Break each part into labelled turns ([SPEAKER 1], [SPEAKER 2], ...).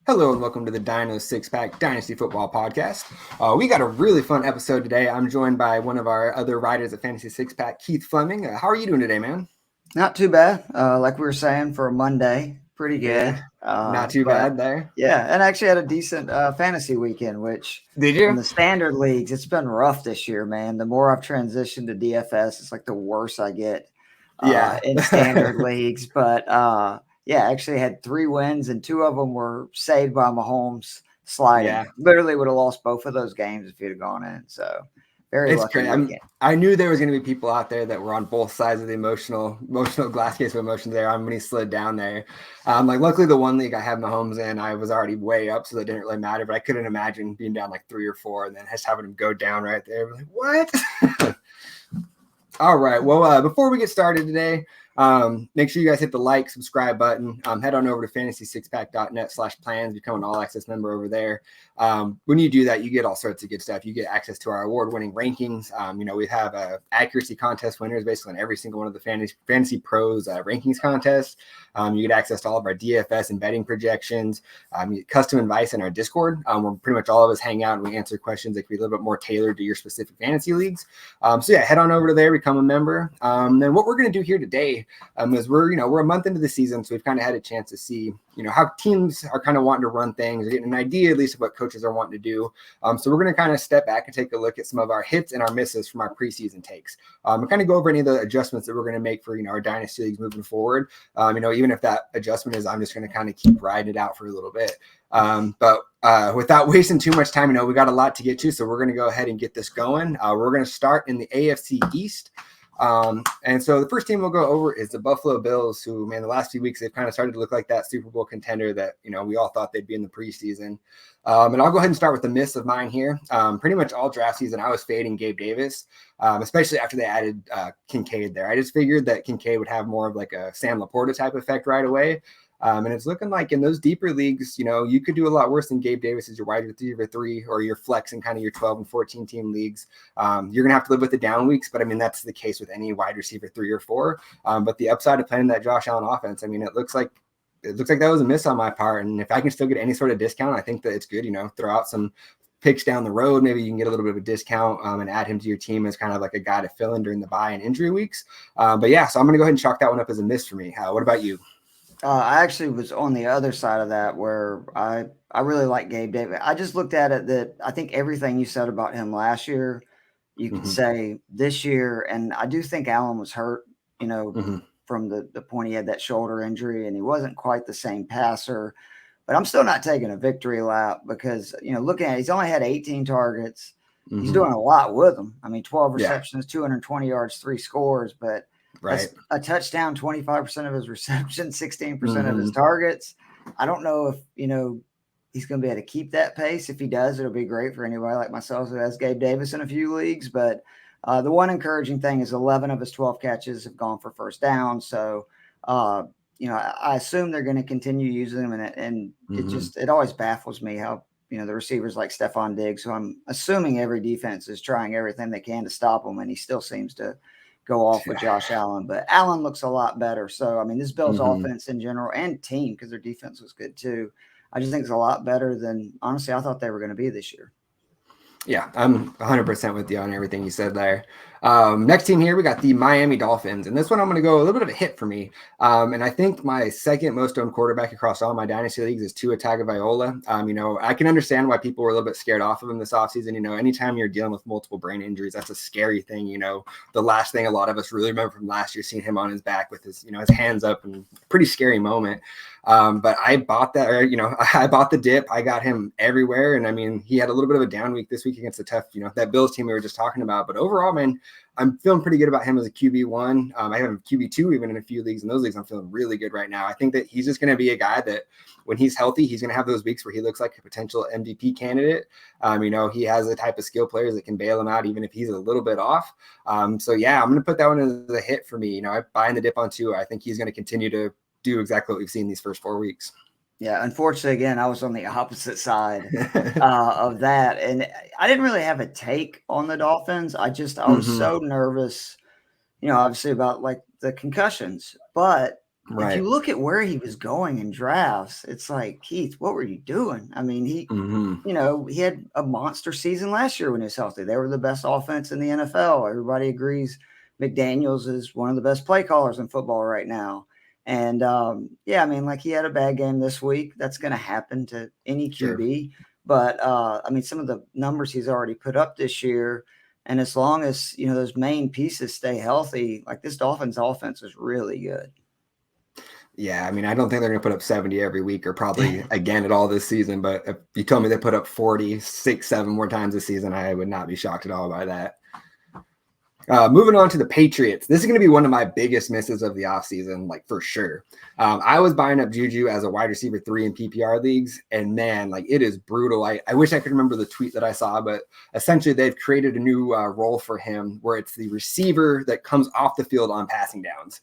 [SPEAKER 1] Hello and welcome to the Dyno Six Pack Dynasty Football Podcast. We got a really fun episode today. I'm joined by one of our other writers at Fantasy Six Pack, Keith Flemming. How are you doing today, man?
[SPEAKER 2] Not too bad. Like we were saying, for a Monday, pretty good.
[SPEAKER 1] Not too bad there.
[SPEAKER 2] Yeah, and I actually had a decent fantasy weekend, which
[SPEAKER 1] Did you?
[SPEAKER 2] in the standard leagues, it's been rough this year, man. The more I've transitioned to DFS, it's like the worse I get in standard leagues. But yeah, I actually had 3 wins, and 2 of them were saved by Mahomes sliding.
[SPEAKER 1] Yeah.
[SPEAKER 2] Literally would have lost both of those games if he'd have gone in. So very lucky weekend.
[SPEAKER 1] I knew there was going to be people out there that were on both sides of the emotional glass case of emotions there when he slid down there. Luckily the one league I had Mahomes in, I was already way up, so that didn't really matter. But I couldn't imagine being down like 3 or 4 and then just having him go down right there. Like, what? All right. Well, before we get started today, make sure you guys hit the like, subscribe button. Head on over to fantasy6pack.net/plans, become an all access member over there. When you do that, you get all sorts of good stuff. You get access to our award-winning rankings. We have accuracy contest winners basically on every single one of the Fantasy Pros rankings contests. You get access to all of our DFS and betting projections. You get custom advice in our Discord, where pretty much all of us hang out and we answer questions that can be a little bit more tailored to your specific fantasy leagues. Head on over to there, become a member. Then what we're going to do here today is we're a month into the season, so we've kind of had a chance to see how teams are kind of wanting to run things, or getting an idea at least of what coaches are wanting to do. So we're going to kind of step back and take a look at some of our hits and our misses from our preseason takes, and kind of go over any of the adjustments that we're going to make for our dynasty leagues moving forward. Even if that adjustment is I'm just going to kind of keep riding it out for a little bit. But without wasting too much time, we got a lot to get to, so we're going to go ahead and get this going. We're going to start in the AFC East. And so the first team we'll go over is the Buffalo Bills, who, man, the last few weeks, they've kind of started to look like that Super Bowl contender that, we all thought they'd be in the preseason. And I'll go ahead and start with the miss of mine here. Pretty much all draft season, I was fading Gabe Davis, especially after they added Kincaid there. I just figured that Kincaid would have more of like a Sam Laporta type effect right away. And it's looking like in those deeper leagues, you could do a lot worse than Gabe Davis as your wide receiver 3 or your flex in kind of your 12 and 14 team leagues. You're going to have to live with the down weeks, but that's the case with any wide receiver 3 or 4. But the upside of playing that Josh Allen offense, it looks like that was a miss on my part. And if I can still get any sort of discount, I think that it's good, throw out some picks down the road. Maybe you can get a little bit of a discount and add him to your team as kind of like a guy to fill in during the bye and injury weeks. So I'm going to go ahead and chalk that one up as a miss for me. What about you?
[SPEAKER 2] I actually was on the other side of that where I really like Gabe Davis. I just looked at it that I think everything you said about him last year, you can say this year. And I do think Allen was hurt, from the point he had that shoulder injury, and he wasn't quite the same passer. But I'm still not taking a victory lap because, looking at it, he's only had 18 targets. He's doing a lot with them. 12 receptions, 220 yards, 3 scores, but that's a touchdown, 25% of his receptions, 16% of his targets. I don't know if, he's going to be able to keep that pace. If he does, it'll be great for anybody like myself who has Gabe Davis in a few leagues. But the one encouraging thing is 11 of his 12 catches have gone for first down. So, I assume they're going to continue using him. And it always baffles me how, the receivers like Stephon Diggs, who I'm assuming every defense is trying everything they can to stop him, and he still seems to go off with Josh Allen. But Allen looks a lot better. So, this Bills offense in general and team, because their defense was good too, I just think it's a lot better than, honestly, I thought they were going to be this year.
[SPEAKER 1] Yeah, I'm 100% with you on everything you said there. Next team here, we got the Miami Dolphins. And this one, I'm going to go a little bit of a hit for me. And I think my second most owned quarterback across all my dynasty leagues is Tua Tagovailoa. I can understand why people were a little bit scared off of him this offseason. Anytime you're dealing with multiple brain injuries, that's a scary thing. The last thing a lot of us really remember from last year, seeing him on his back with his, his hands up, and pretty scary moment. But I bought that, I bought the dip. I got him everywhere. And he had a little bit of a down week this week against the tough, that Bills team we were just talking about. But overall, man, I'm feeling pretty good about him as a QB1. I have him QB2 even in a few leagues. In those leagues, I'm feeling really good right now. I think that he's just going to be a guy that when he's healthy, he's going to have those weeks where he looks like a potential MVP candidate. He has the type of skill players that can bail him out even if he's a little bit off. I'm going to put that one as a hit for me. I'm buying the dip on Tua. I think he's going to continue to do exactly what we've seen these first 4 weeks.
[SPEAKER 2] Yeah, unfortunately, again, I was on the opposite side of that. And I didn't really have a take on the Dolphins. I was so nervous, obviously about like the concussions. But if
[SPEAKER 1] Right.
[SPEAKER 2] you look at where he was going in drafts, it's like, Keith, what were you doing? I mean, he had a monster season last year when he was healthy. They were the best offense in the NFL. Everybody agrees McDaniels is one of the best play callers in football right now. And I mean, like he had a bad game this week. That's going to happen to any QB. Sure. But I mean, some of the numbers he's already put up this year, and as long as those main pieces stay healthy, like this Dolphins offense is really good.
[SPEAKER 1] Yeah, I mean, I don't think they're going to put up 70 every week or probably again at all this season. But if you told me they put up 40, 6, 7 more times this season, I would not be shocked at all by that. Moving on to the Patriots. This is going to be one of my biggest misses of the offseason, like for sure. I was buying up Juju as a wide receiver 3 in PPR leagues, and man, like it is brutal. I wish I could remember the tweet that I saw, but essentially they've created a new role for him where it's the receiver that comes off the field on passing downs.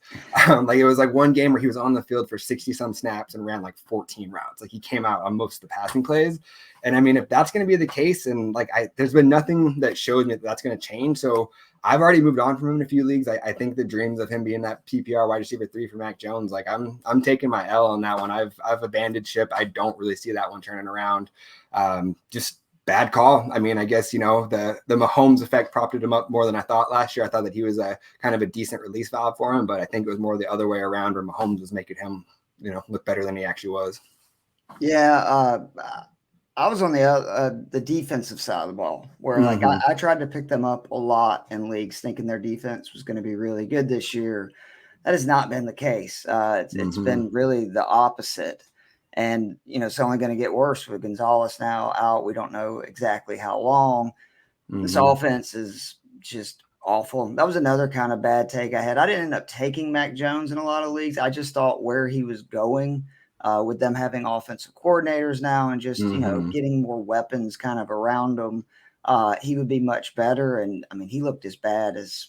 [SPEAKER 1] Like it was like one game where he was on the field for 60 some snaps and ran like 14 routes. Like he came out on most of the passing plays. And I mean, if that's going to be the case, and like there's been nothing that shows me that that's going to change. So I've already moved on from him in a few leagues. I think the dreams of him being that PPR wide receiver 3 for Mac Jones, like I'm taking my L on that one. I've abandoned ship. I don't really see that one turning around. Just bad call. I mean, I guess, the Mahomes effect propped him up more than I thought last year. I thought that he was a kind of a decent release valve for him, but I think it was more the other way around where Mahomes was making him, look better than he actually was.
[SPEAKER 2] Yeah. I was on the defensive side of the ball where like I tried to pick them up a lot in leagues thinking their defense was going to be really good this year. That has not been the case. It's been really the opposite. And, it's only going to get worse with Gonzalez now out. We don't know exactly how long. This offense is just awful. That was another kind of bad take I had. I didn't end up taking Mac Jones in a lot of leagues. I just thought where he was going with them having offensive coordinators now and just, getting more weapons kind of around him, he would be much better. And I mean, he looked as bad as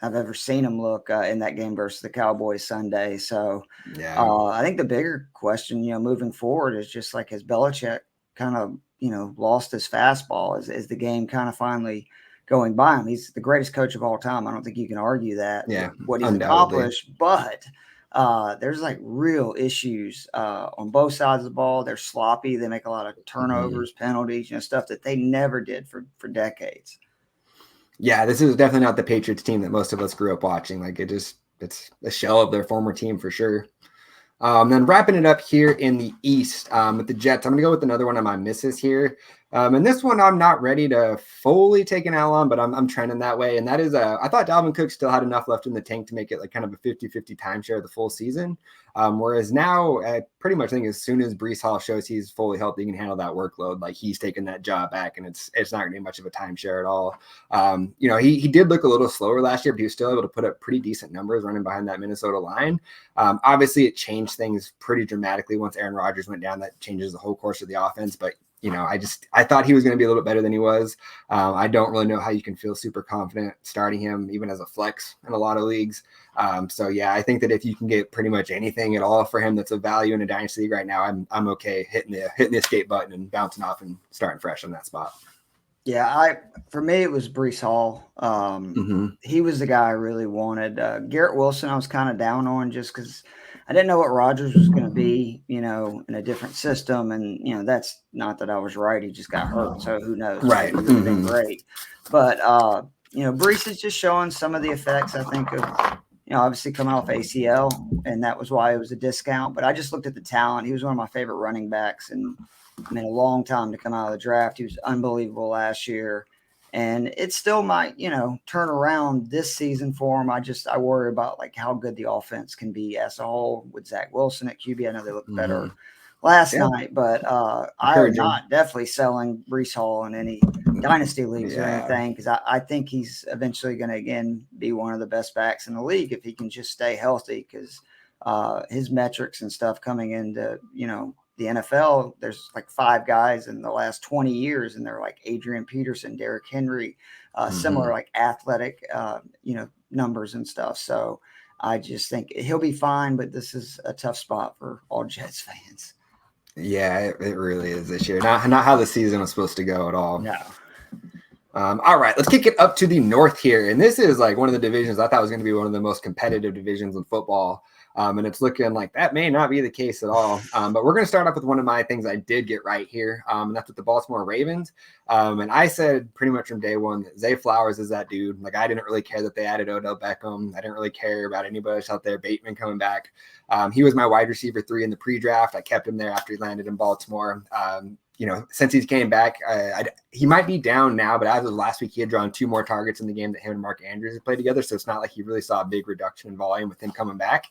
[SPEAKER 2] I've ever seen him look in that game versus the Cowboys Sunday. So I think the bigger question, moving forward is just like, has Belichick kind of, lost his fastball? Is the game kind of finally going by him? He's the greatest coach of all time. I don't think you can argue that.
[SPEAKER 1] Yeah,
[SPEAKER 2] what he's accomplished, but there's like real issues on both sides of the ball. They're sloppy. They make a lot of turnovers, penalties, stuff that they never did for decades.
[SPEAKER 1] Yeah, this is definitely not the Patriots team that most of us grew up watching. Like it's a shell of their former team for sure. Then wrapping it up here in the East with the Jets, I'm going to go with another one of my misses here. And this one I'm not ready to fully take an L on, but I'm trending that way. And that is, I thought Dalvin Cook still had enough left in the tank to make it like kind of a 50-50 timeshare the full season. Whereas now, I pretty much think as soon as Breece Hall shows he's fully healthy, he can handle that workload. Like he's taking that job back, and it's not going to be much of a timeshare at all. He did look a little slower last year, but he was still able to put up pretty decent numbers running behind that Minnesota line. Obviously, it changed things pretty dramatically once Aaron Rodgers went down. That changes the whole course of the offense, but I thought he was going to be a little bit better than he was. I don't really know how you can feel super confident starting him even as a flex in a lot of leagues. I think that if you can get pretty much anything at all for him that's of value in a dynasty league right now, I'm okay hitting the escape button and bouncing off and starting fresh on that spot.
[SPEAKER 2] Yeah, for me it was Breece Hall. He was the guy I really wanted. Garrett Wilson I was kind of down on just because I didn't know what Rodgers was going to be, in a different system. And, that's not that I was right. He just got hurt. So who knows?
[SPEAKER 1] Right.
[SPEAKER 2] He would have been great. But, Breece is just showing some of the effects, I think, of, obviously coming off ACL. And that was why it was a discount. But I just looked at the talent. He was one of my favorite running backs. And I mean, a long time to come out of the draft. He was unbelievable last year. And it still might, turn around this season for him. I worry about like how good the offense can be as a whole with Zach Wilson at QB. I know they looked better last night, but I'm not definitely selling Breece Hall in any dynasty leagues or anything because I think he's eventually going to again be one of the best backs in the league if he can just stay healthy because his metrics and stuff coming into the NFL, there's like 5 guys in the last 20 years, and they're like Adrian Peterson, Derrick Henry, similar like athletic, numbers and stuff. So I just think he'll be fine, but this is a tough spot for all Jets fans.
[SPEAKER 1] Yeah, it really is this year. Not how the season was supposed to go at all.
[SPEAKER 2] No.
[SPEAKER 1] All right, let's kick it up to the North here. And this is like one of the divisions I thought was going to be one of the most competitive divisions in football. And it's looking like that may not be the case at all. But we're going to start off with one of my things I did get right here. And that's with the Baltimore Ravens. And I said pretty much from day one that Zay Flowers is that dude. Like, I didn't really care that they added Odell Beckham. I didn't really care about anybody else out there, Bateman coming back. He was my wide receiver 3 in the pre-draft. I kept him there after he landed in Baltimore. Since he's came back, he might be down now, but as of last week, he had drawn 2 more targets in the game that him and Mark Andrews had played together. So it's not like he really saw a big reduction in volume with him coming back.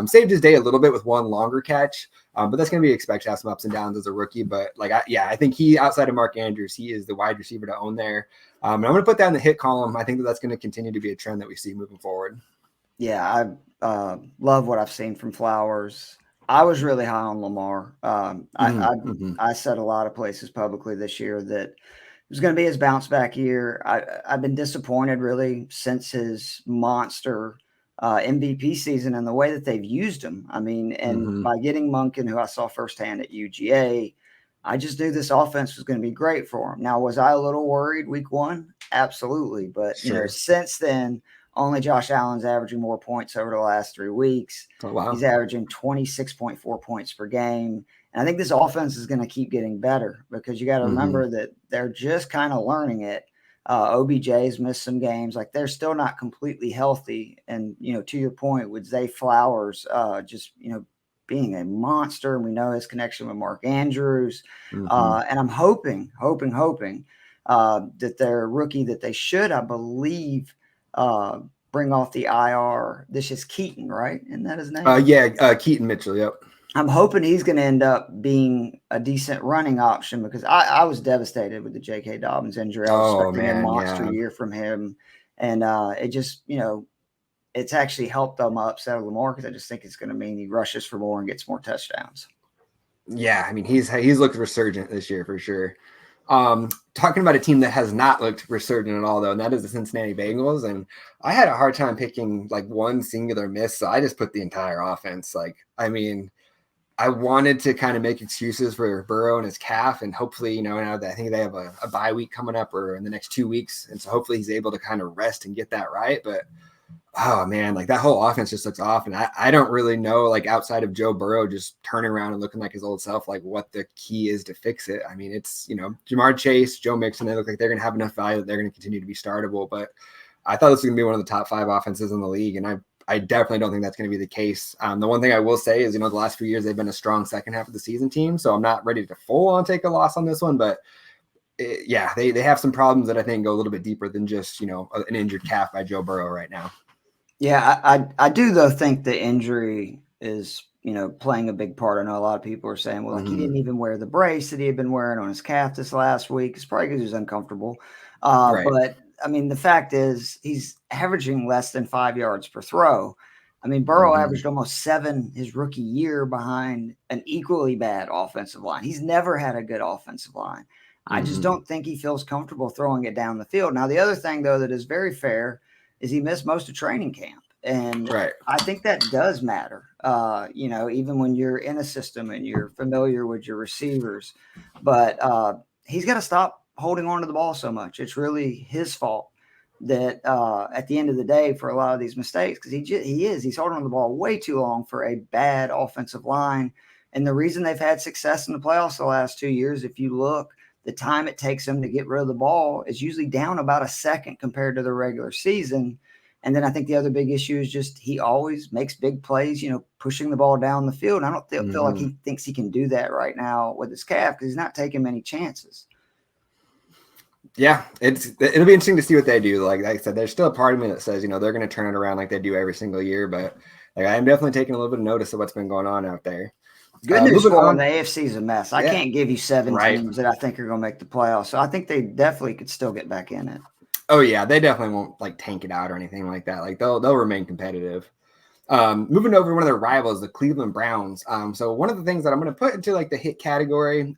[SPEAKER 1] Saved his day a little bit with one longer catch, but that's going to be expected to have some ups and downs as a rookie. But I think he, outside of Mark Andrews, he is the wide receiver to own there. And I'm going to put that in the hit column. I think that's going to continue to be a trend that we see moving forward.
[SPEAKER 2] Yeah, I love what I've seen from Flowers. I was really high on Lamar. I said a lot of places publicly this year that it was going to be his bounce back year. I've been disappointed really since his monster MVP season and the way that they've used him. I mean, and by getting Monken, who I saw firsthand at UGA, I just knew this offense was going to be great for him. Now, was I a little worried week 1? Absolutely. But since then, only Josh Allen's averaging more points over the last 3 weeks.
[SPEAKER 1] Oh, wow.
[SPEAKER 2] He's averaging 26.4 points per game. And I think this offense is going to keep getting better because you got to remember that they're just kind of learning it. OBJ's missed some games. Like, they're still not completely healthy. And, to your point with Zay Flowers, being a monster. And we know his connection with Mark Andrews. And I'm hoping that their rookie that they should, I believe, bring off the IR. This is Keaton, right? Isn't that his name?
[SPEAKER 1] Keaton Mitchell. Yep.
[SPEAKER 2] I'm hoping he's going to end up being a decent running option because I was devastated with the J.K. Dobbins injury. I was expecting a monster year from him. And it just, it's actually helped them upset Lamar because I just think it's going to mean he rushes for more and gets more touchdowns.
[SPEAKER 1] Yeah, I mean, he's looked resurgent this year for sure. Talking about a team that has not looked resurgent at all, though, and that is the Cincinnati Bengals. And I had a hard time picking like one singular miss, so I just put the entire offense. I wanted to kind of make excuses for Burrow and his calf, and hopefully, now that I think they have a bye week coming up or in the next 2 weeks, and so hopefully he's able to kind of rest and get that right. But oh man, that whole offense just looks off, and I don't really know, outside of Joe Burrow just turning around and looking like his old self, what the key is to fix it. I mean, it's Jamar Chase, Joe Mixon, they look like they're going to have enough value that they're going to continue to be startable. But I thought this was going to be one of the top 5 offenses in the league, and I definitely don't think that's going to be the case. The one thing I will say is, the last few years they've been a strong second half of the season team, so I'm not ready to full on take a loss on this one, but they have some problems that I think go a little bit deeper than just an injured calf by Joe Burrow right now.
[SPEAKER 2] Yeah, I do, though, think the injury is, playing a big part. I know a lot of people are saying, well, he didn't even wear the brace that he had been wearing on his calf this last week. It's probably because he was uncomfortable.
[SPEAKER 1] Right.
[SPEAKER 2] But, I mean, the fact is he's averaging less than 5 yards per throw. I mean, Burrow averaged almost 7 his rookie year behind an equally bad offensive line. He's never had a good offensive line. I just don't think he feels comfortable throwing it down the field. Now, the other thing, though, that is very fair is he missed most of training camp. And I think that does matter, even when you're in a system and you're familiar with your receivers. But he's got to stop holding on to the ball so much. It's really his fault that at the end of the day for a lot of these mistakes, because he's holding on to the ball way too long for a bad offensive line. And the reason they've had success in the playoffs the last 2 years, if you look, the time it takes them to get rid of the ball is usually down about a second compared to the regular season. And then I think the other big issue is just he always makes big plays, pushing the ball down the field. And I don't feel like he thinks he can do that right now with his calf because he's not taking many chances.
[SPEAKER 1] Yeah, it'll be interesting to see what they do. Like I said, there's still a part of me that says, they're going to turn it around like they do every single year. But I'm definitely taking a little bit of notice of what's been going on out there.
[SPEAKER 2] Good news for them, the AFC is a mess. I can't give you 7 teams that I think are going to make the playoffs. So I think they definitely could still get back in it.
[SPEAKER 1] Oh yeah, they definitely won't tank it out or anything like that. They'll remain competitive. Moving over to one of their rivals, the Cleveland Browns. So one of the things that I'm going to put into the hit category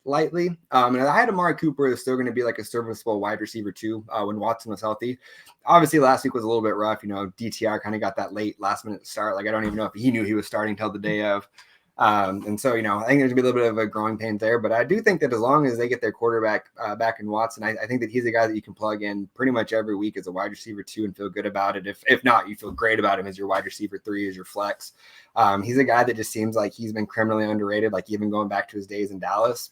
[SPEAKER 1] lightly, and I had Amari Cooper is still going to be a serviceable wide receiver too when Watson was healthy. Obviously last week was a little bit rough. DTR kind of got that late last minute start. I don't even know if he knew he was starting till the day of. And so, I think there's gonna be a little bit of a growing pain there, but I do think that as long as they get their quarterback back in Watson, I think that he's a guy that you can plug in pretty much every week as a wide receiver 2 and feel good about it. If not, you feel great about him as your wide receiver 3, as your flex. He's a guy that just seems like he's been criminally underrated, like even going back to his days in Dallas.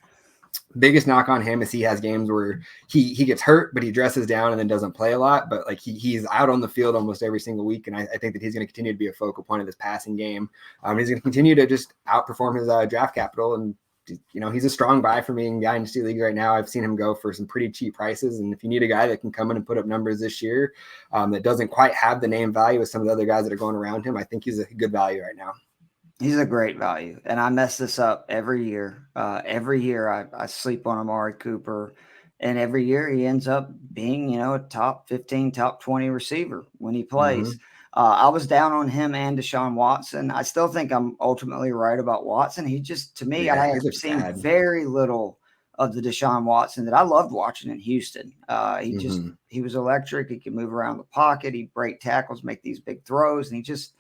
[SPEAKER 1] Biggest knock on him is he has games where he gets hurt, but he dresses down and then doesn't play a lot. But like he's out on the field almost every single week, and I think that he's going to continue to be a focal point of this passing game. He's going to continue to just outperform his draft capital, and he's a strong buy for me in Dynasty League right now. I've seen him go for some pretty cheap prices, and if you need a guy that can come in and put up numbers this year that doesn't quite have the name value as some of the other guys that are going around him, I think he's a good value right now.
[SPEAKER 2] He's a great value, and I mess this up every year. Every year I sleep on Amari Cooper, and every year he ends up being, a top 15, top 20 receiver when he plays.
[SPEAKER 1] Mm-hmm.
[SPEAKER 2] I was down on him and Deshaun Watson. I still think I'm ultimately right about Watson. He just, to me, I have seen very little of the Deshaun Watson that I loved watching in Houston. He was electric. He could move around the pocket. He'd break tackles, make these big throws, and he just,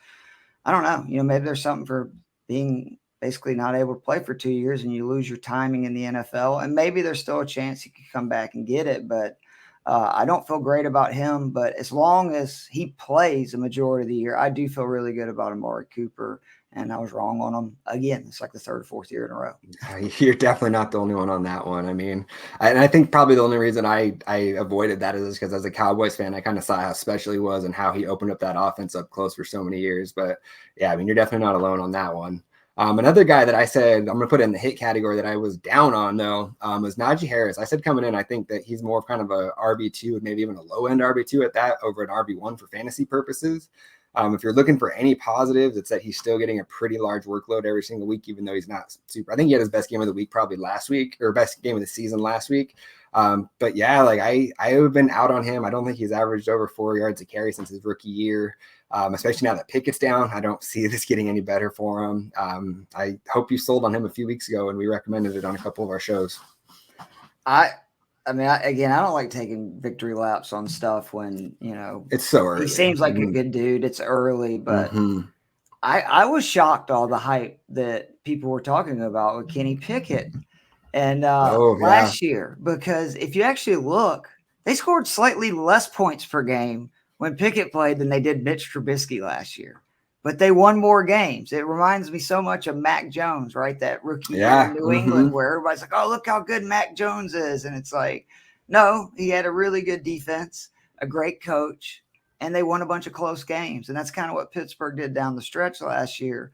[SPEAKER 2] I don't know, maybe there's something for being basically not able to play for 2 years and you lose your timing in the NFL. And maybe there's still a chance he could come back and get it. But I don't feel great about him. But as long as he plays a majority of the year, I do feel really good about Amari Cooper. And I was wrong on him again. It's like the 3rd or 4th year in a row.
[SPEAKER 1] You're definitely not the only one on that one. I mean, and I think probably the only reason I avoided that is because as a Cowboys fan, I kind of saw how special he was and how he opened up that offense up close for so many years. But yeah, I mean, you're definitely not alone on that one. Another guy that I said I'm going to put in the hit category that I was down on, though, was Najee Harris. I said coming in, I think that he's more of kind of a RB2, maybe even a low-end RB2 at that, over an RB1 for fantasy purposes. If you're looking for any positives, it's that he's still getting a pretty large workload every single week, even though he's not super. I think he had his best game of the week probably last week, or best game of the season last week. But yeah, like I have been out on him. I don't think he's averaged over 4 yards a carry since his rookie year, especially now that Pickett's down. I don't see this getting any better for him. I hope you sold on him a few weeks ago, and we recommended it on a couple of our shows.
[SPEAKER 2] I mean, I don't like taking victory laps on stuff when,
[SPEAKER 1] it's so early.
[SPEAKER 2] He seems like a good dude. It's early, but I was shocked all the hype that people were talking about with Kenny Pickett and last year, because if you actually look, they scored slightly less points per game when Pickett played than they did Mitch Trubisky last year. But they won more games. It reminds me so much of Mac Jones, right? That rookie year in New England where everybody's like, oh, look how good Mac Jones is. And it's like, no, he had a really good defense, a great coach, and they won a bunch of close games. And that's kind of what Pittsburgh did down the stretch last year.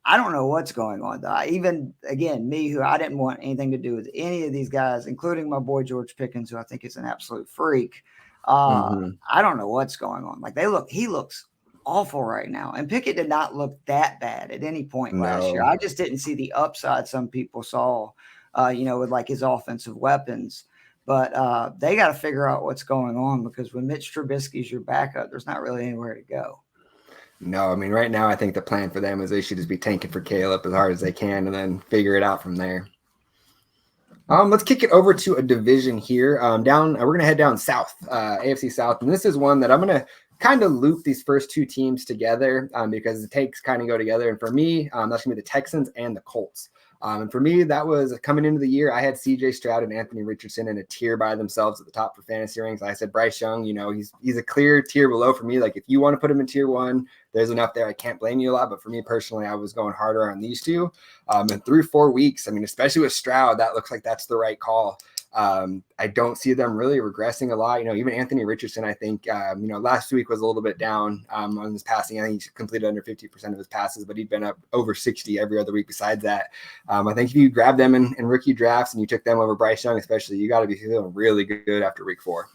[SPEAKER 2] I don't know what's going on, though. Even, again, me, who I didn't want anything to do with any of these guys, including my boy George Pickens, who I think is an absolute freak. I don't know what's going on. Like, he looks awful right now. And Pickett did not look that bad at any point last year. I just didn't see the upside some people saw, with like his offensive weapons. But they got to figure out what's going on, because when Mitch Trubisky's your backup, there's not really anywhere to go.
[SPEAKER 1] No, I mean, right now I think the plan for them is they should just be tanking for Caleb as hard as they can and then figure it out from there. Let's kick it over to a division here. We're going to head down south, AFC South. And this is one that I'm going to kind of loop these first two teams together because the takes kind of go together. And for me, that's going to be the Texans and the Colts. And for me, that was coming into the year. I had CJ Stroud and Anthony Richardson in a tier by themselves at the top for fantasy ranks. I said Bryce Young, he's a clear tier below for me. Like, if you want to put him in tier one, there's enough there. I can't blame you a lot. But for me personally, I was going harder on these two. And through 4 weeks, I mean, especially with Stroud, that looks like that's the right call. I don't see them really regressing a lot. Even Anthony Richardson, I think, last week was a little bit down on his passing. I think he completed under 50% of his passes, but he'd been up over 60 every other week besides that. I think if you grab them in rookie drafts and you took them over Bryce Young, especially, you got to be feeling really good after week 4.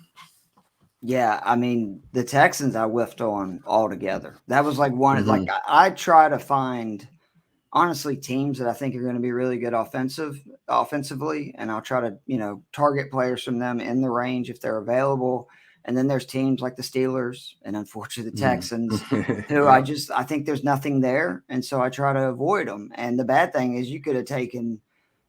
[SPEAKER 2] Yeah, I mean, the Texans I whiffed on altogether. That was like one, like I try to find – honestly, teams that I think are going to be really good offensively, and I'll try to, target players from them in the range if they're available. And then there's teams like the Steelers and unfortunately the Texans who I think there's nothing there. And so I try to avoid them. And the bad thing is you could have taken,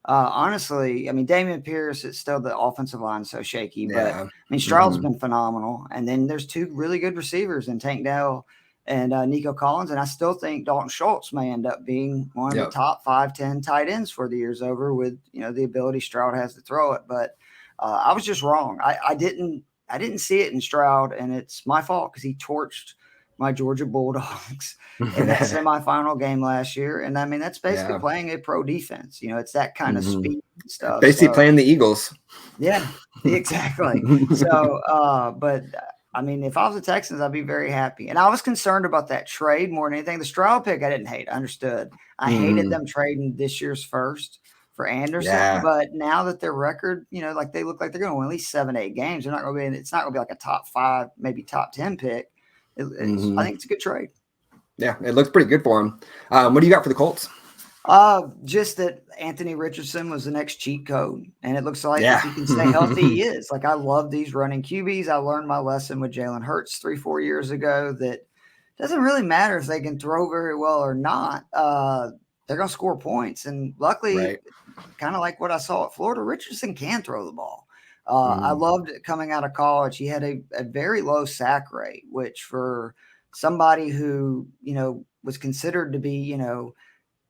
[SPEAKER 2] honestly, I mean, Dameon Pierce, it's still the offensive line so shaky, but I mean, Stroud's been phenomenal. And then there's 2 really good receivers in Tank Dell and Nico Collins. And I still think Dalton Schultz may end up being one of the top 5-10 tight ends for the year's over with, the ability Stroud has to throw it. But I was just wrong. I didn't see it in Stroud, and it's my fault because he torched my Georgia Bulldogs in that semifinal game last year. And I mean, that's basically playing a pro defense. It's that kind of speed and stuff.
[SPEAKER 1] Basically playing the Eagles.
[SPEAKER 2] Yeah, exactly. So, but I mean, if I was the Texans, I'd be very happy. And I was concerned about that trade more than anything. The Stroud pick, I didn't hate. I understood. I hated them trading this year's first for Anderson. Yeah. But now that their record, like they look like they're going to win at least 7-8 games, they're not going to be. It's not going to be like a top 5, maybe top 10 pick. I think it's a good trade.
[SPEAKER 1] Yeah, it looks pretty good for him. What do you got for the Colts?
[SPEAKER 2] Just that Anthony Richardson was the next cheat code, and it looks like if he can stay healthy, he is. Like, I love these running QBs. I learned my lesson with Jalen Hurts 3-4 years ago that it doesn't really matter if they can throw very well or not. They're going to score points, and luckily, kind of like what I saw at Florida, Richardson can throw the ball. I loved it coming out of college. He had a very low sack rate, which for somebody who, was considered to be,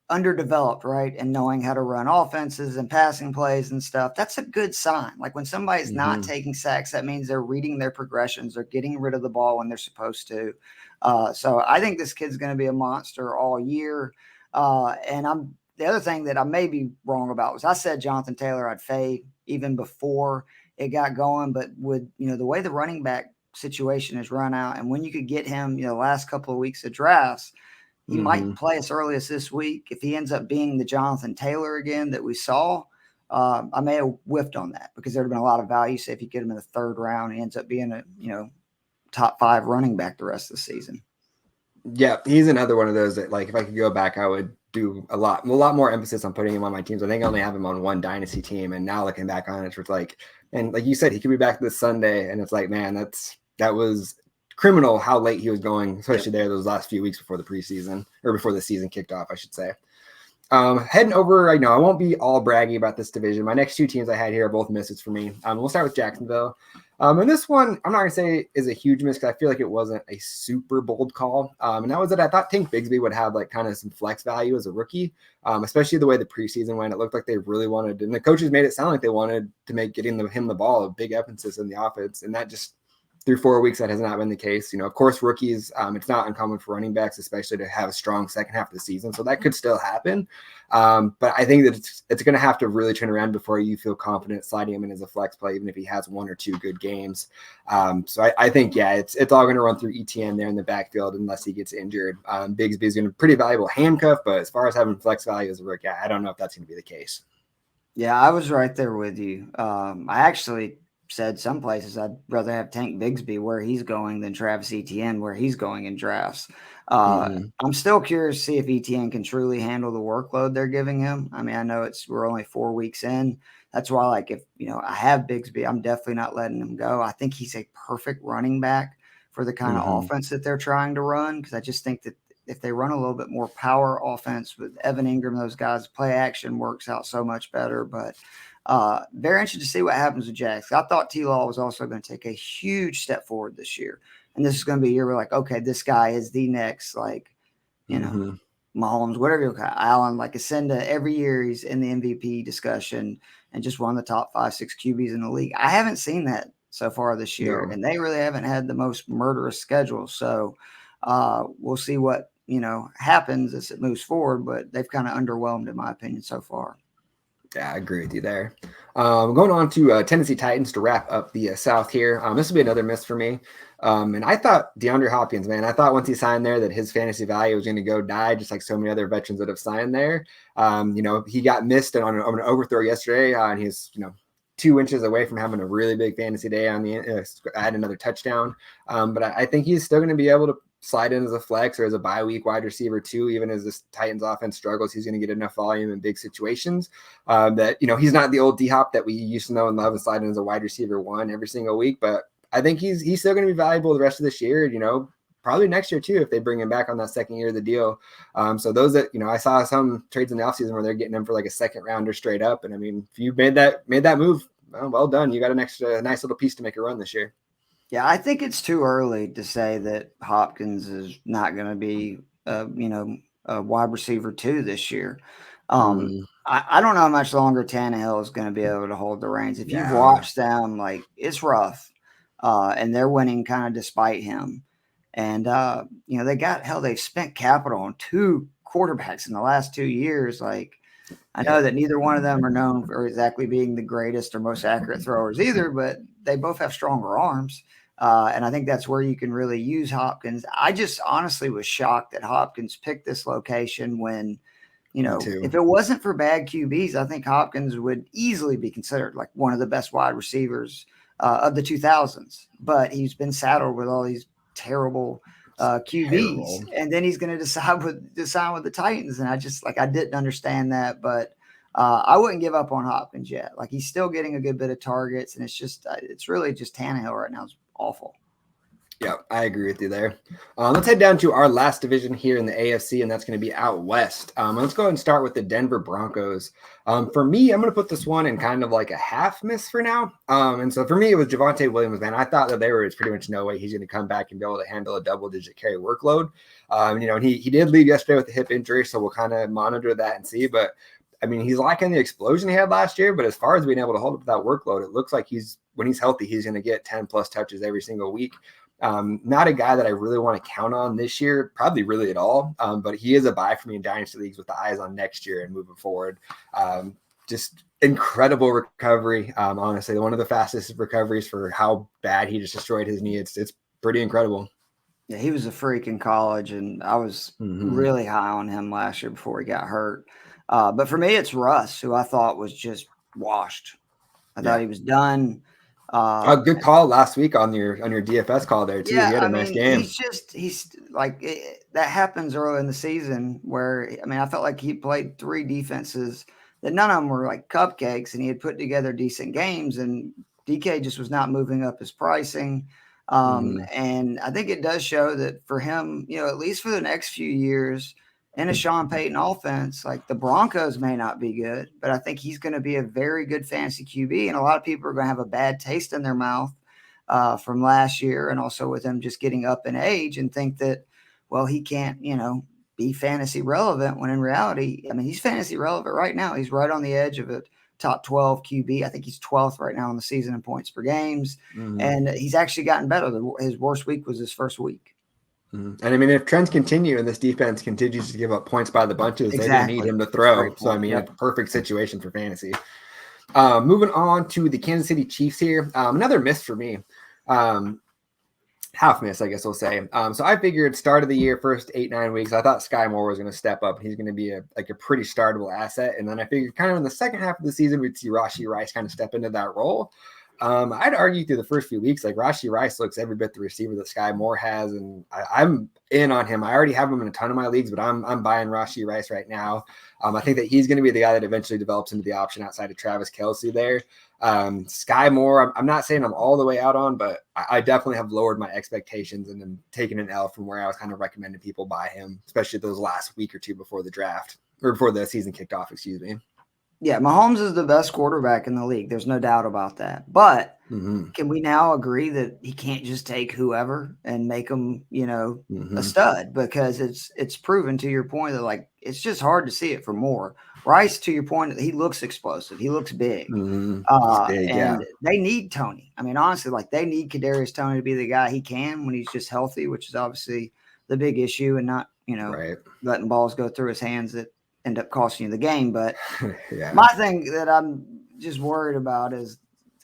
[SPEAKER 2] underdeveloped, right, and knowing how to run offenses and passing plays and stuff, that's a good sign. Like when somebody's not taking sacks, that means they're reading their progressions. They're getting rid of the ball when they're supposed to. So I think this kid's going to be a monster all year. And the other thing that I may be wrong about was I said Jonathan Taylor I'd fade even before it got going, but with, the way the running back situation is run out, and when you could get him, the last couple of weeks of drafts, he might play as early as this week. If he ends up being the Jonathan Taylor again that we saw, I may have whiffed on that because there'd have been a lot of value. Say if you get him in the 3rd round, he ends up being a, top 5 running back the rest of the season.
[SPEAKER 1] Yeah, he's another one of those that, like, if I could go back, I would do a lot more emphasis on putting him on my teams. I think I only have him on one dynasty team, and now looking back on it, it's like, and like you said, he could be back this Sunday, and it's like, man, that was criminal how late he was going, especially there those last few weeks before the preseason, or before the season kicked off, I should say. Heading over, I know I won't be all braggy about this division. My next 2 teams I had here are both misses for me. We'll start with Jacksonville. And this one, I'm not going to say is a huge miss because I feel like it wasn't a super bold call. And that was that I thought Tank Bigsby would have like kind of some flex value as a rookie, especially the way the preseason went. It looked like they really wanted, and the coaches made it sound like they wanted to make getting him the ball a big emphasis in the offense. And that just, through 4 weeks, that has not been the case. Of course, rookies, it's not uncommon for running backs, especially to have a strong second half of the season. So that could still happen. But I think that it's going to have to really turn around before you feel confident sliding him in as a flex play, even if he has 1 or 2 good games. So I think, it's all going to run through ETN there in the backfield unless he gets injured. Bigsby is going to be pretty valuable handcuff, but as far as having flex value as a rookie, I don't know if that's going to be the case.
[SPEAKER 2] Yeah, I was right there with you. I actually said some places I'd rather have Tank Bigsby where he's going than Travis Etienne where he's going in drafts. I'm still curious to see if Etienne can truly handle the workload they're giving him. I mean, I know we're only 4 weeks in. That's why, like, if I have Bigsby, I'm definitely not letting him go. I think he's a perfect running back for the kind of offense that they're trying to run, because I just think that if they run a little bit more power offense with Evan Ingram, those guys, play action works out so much better. But very interested to see what happens with Jax. I thought T-Law was also going to take a huge step forward this year. And this is going to be a year where, like, okay, this guy is the next, like, Mahomes, whatever you call it, Allen, like, ascend to every year he's in the MVP discussion and just one of the top 5-6 QBs in the league. I haven't seen that so far this year, and they really haven't had the most murderous schedule. So we'll see what, happens as it moves forward, but they've kind of underwhelmed, in my opinion, so far.
[SPEAKER 1] Yeah, I agree with you there. Going on to Tennessee Titans to wrap up the South here. This will be another miss for me. And I thought DeAndre Hopkins, man, I thought once he signed there that his fantasy value was going to go die, just like so many other veterans that have signed there. He got missed on an overthrow yesterday, and he's, 2 inches away from having a really big fantasy day on the add another touchdown. But I think he's still going to be able to slide in as a flex or as a bye week wide receiver too, even as this Titans offense struggles. He's going to get enough volume in big situations that, he's not the old D-Hop that we used to know and love and slide in as a wide receiver 1 every single week. But I think he's still going to be valuable the rest of this year, probably next year too, if they bring him back on that second year of the deal. So those that, I saw some trades in the offseason where they're getting him for like a second rounder straight up. And I mean, if you made that move, well done. You got a nice little piece to make a run this year.
[SPEAKER 2] Yeah, I think it's too early to say that Hopkins is not going to be, a wide receiver 2 this year. I don't know how much longer Tannehill is going to be able to hold the reins. If you've watched them, like, it's rough, and they're winning kind of despite him. And, they've spent capital on 2 quarterbacks in the last 2 years. Like, I know that neither one of them are known for exactly being the greatest or most accurate throwers either, but they both have stronger arms. And I think that's where you can really use Hopkins. I just honestly was shocked that Hopkins picked this location when, if it wasn't for bad QBs, I think Hopkins would easily be considered like one of the best wide receivers of the 2000s. But he's been saddled with all these terrible QBs, and then he's going to decide with the Titans. And I didn't understand that, but I wouldn't give up on Hopkins yet. Like, he's still getting a good bit of targets, and it's really just Tannehill right now is awful.
[SPEAKER 1] Yeah, I agree with you there. Let's head down to our last division here in the AFC, and that's going to be out west. Let's go ahead and start with the Denver Broncos. For me, I'm going to put this one in kind of like a half miss for now. And so for me, it was Javonte Williams, man. I thought that there was pretty much no way he's going to come back and be able to handle a double-digit carry workload. And he did leave yesterday with a hip injury, so we'll kind of monitor that and see. But I mean, he's lacking the explosion he had last year, but as far as being able to hold up that workload, it looks like when he's healthy, he's going to get 10 plus touches every single week. Not a guy that I really want to count on this year, probably really at all. But he is a buy for me in Dynasty leagues with the eyes on next year and moving forward. Just incredible recovery. Honestly, one of the fastest recoveries for how bad he just destroyed his knee. It's pretty incredible.
[SPEAKER 2] Yeah, he was a freak in college, and I was really high on him last year before he got hurt. But for me, it's Russ, who I thought was just washed. I thought he was done.
[SPEAKER 1] A good call last week on your DFS call there too.
[SPEAKER 2] Yeah,
[SPEAKER 1] he had a nice game.
[SPEAKER 2] He's like that happens early in the season where, I felt like he played 3 defenses that none of them were like cupcakes, and he had put together decent games, and DK just was not moving up his pricing. And I think it does show that for him, at least for the next few years in a Sean Payton offense, like the Broncos may not be good, but I think he's going to be a very good fantasy QB. And a lot of people are going to have a bad taste in their mouth from last year, and also with him just getting up in age, and think that, well, he can't, be fantasy relevant, when in reality, he's fantasy relevant right now. He's right on the edge of a top 12 QB. I think he's 12th right now in the season in points per games. And he's actually gotten better. His worst week was his first week.
[SPEAKER 1] And if trends continue and this defense continues to give up points by the bunches, they're going to need him to throw. So, a perfect situation for fantasy. Moving on to the Kansas City Chiefs here. Another miss for me. Half miss, I guess we'll say. So I figured start of the year, first 8-9 weeks, I thought Sky Moore was going to step up. He's going to be a pretty startable asset. And then I figured kind of in the second half of the season, we'd see Rashee Rice kind of step into that role. I'd argue through the first few weeks, like Rashee Rice looks every bit the receiver that Sky Moore has, and I'm in on him. I already have him in a ton of my leagues, but I'm buying Rashee Rice right now. I think that he's going to be the guy that eventually develops into the option outside of Travis Kelce there. Sky Moore, I'm not saying I'm all the way out on, but I definitely have lowered my expectations and then taken an L from where I was kind of recommending people buy him, especially those last week or two before the draft, or before the season kicked off, excuse me.
[SPEAKER 2] Yeah, Mahomes is the best quarterback in the league. There's no doubt about that. But can we now agree that he can't just take whoever and make him, a stud? Because it's proven, to your point, that it's just hard to see it for Moore. Rice, to your point, he looks explosive. He looks big. And they need Tony. Honestly, they need Kadarius Toney to be the guy he can when he's just healthy, which is obviously the big issue, and not, letting balls go through his hands that end up costing you the game. But my thing that I'm just worried about is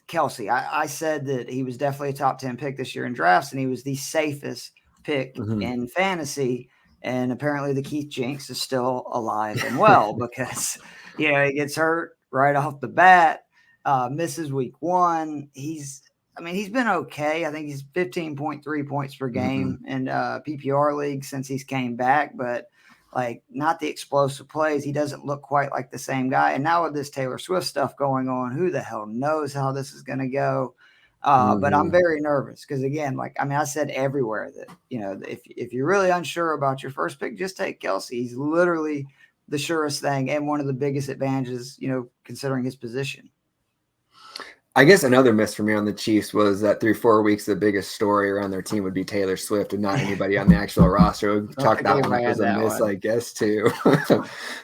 [SPEAKER 2] Kelce. I said that he was definitely a top 10 pick this year in drafts, and he was the safest pick in fantasy. And apparently the Keith Jinx is still alive and well because, he gets hurt right off the bat, misses week 1. He's been okay. I think he's 15.3 points per game in PPR league since he's came back, but not the explosive plays. He doesn't look quite like the same guy. And now with this Taylor Swift stuff going on, who the hell knows how this is going to go? But I'm very nervous because, again, I said everywhere that, if you're really unsure about your first pick, just take Kelce. He's literally the surest thing and one of the biggest advantages, considering his position.
[SPEAKER 1] I guess another miss for me on the Chiefs was that through 4 weeks, the biggest story around their team would be Taylor Swift and not anybody on the actual roster. We chalk that one up as a miss, I guess, too.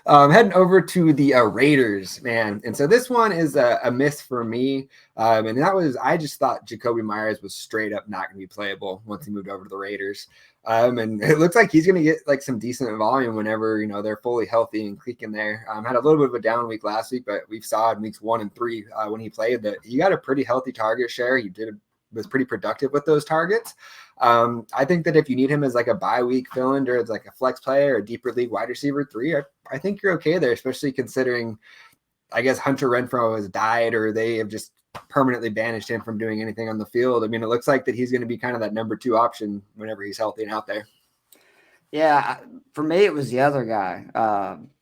[SPEAKER 1] Heading over to the Raiders, man. And so this one is a miss for me. And that was, I just thought Jacoby Myers was straight up not going to be playable once he moved over to the Raiders. And it looks like he's going to get like some decent volume whenever, you know, they're fully healthy and clicking there. Had a little bit of a down week last week, but we saw in weeks 1 and 3 when he played that he got a pretty healthy target share. He was pretty productive with those targets. I think that if you need him as like a bye week fill-in or as like a flex player or a deeper league wide receiver 3, I think you're okay there, especially considering, I guess, Hunter Renfrow has died or they have just permanently banished him from doing anything on the field. I mean, it looks like that he's going to be kind of that number 2 option whenever he's healthy and out there.
[SPEAKER 2] Yeah, for me, it was the other guy,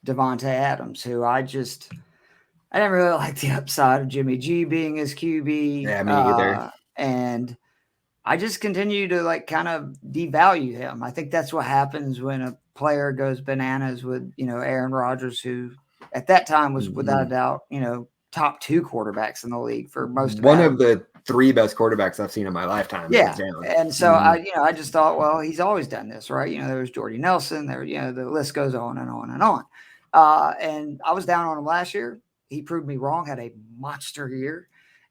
[SPEAKER 2] Devontae Adams, who I didn't really like the upside of Jimmy G being his QB.
[SPEAKER 1] Yeah, me either.
[SPEAKER 2] And I just continue to like kind of devalue him. I think that's what happens when a player goes bananas with, you know, Aaron Rodgers, who at that time was without a doubt, you know, top 2 quarterbacks in the league for most of
[SPEAKER 1] one of the 3 best quarterbacks I've seen in my lifetime.
[SPEAKER 2] Yeah. And so I just thought, well, he's always done this, right? You know, there was Jordy Nelson there, you know, the list goes on and on and on. And I was down on him last year. He proved me wrong, had a monster year.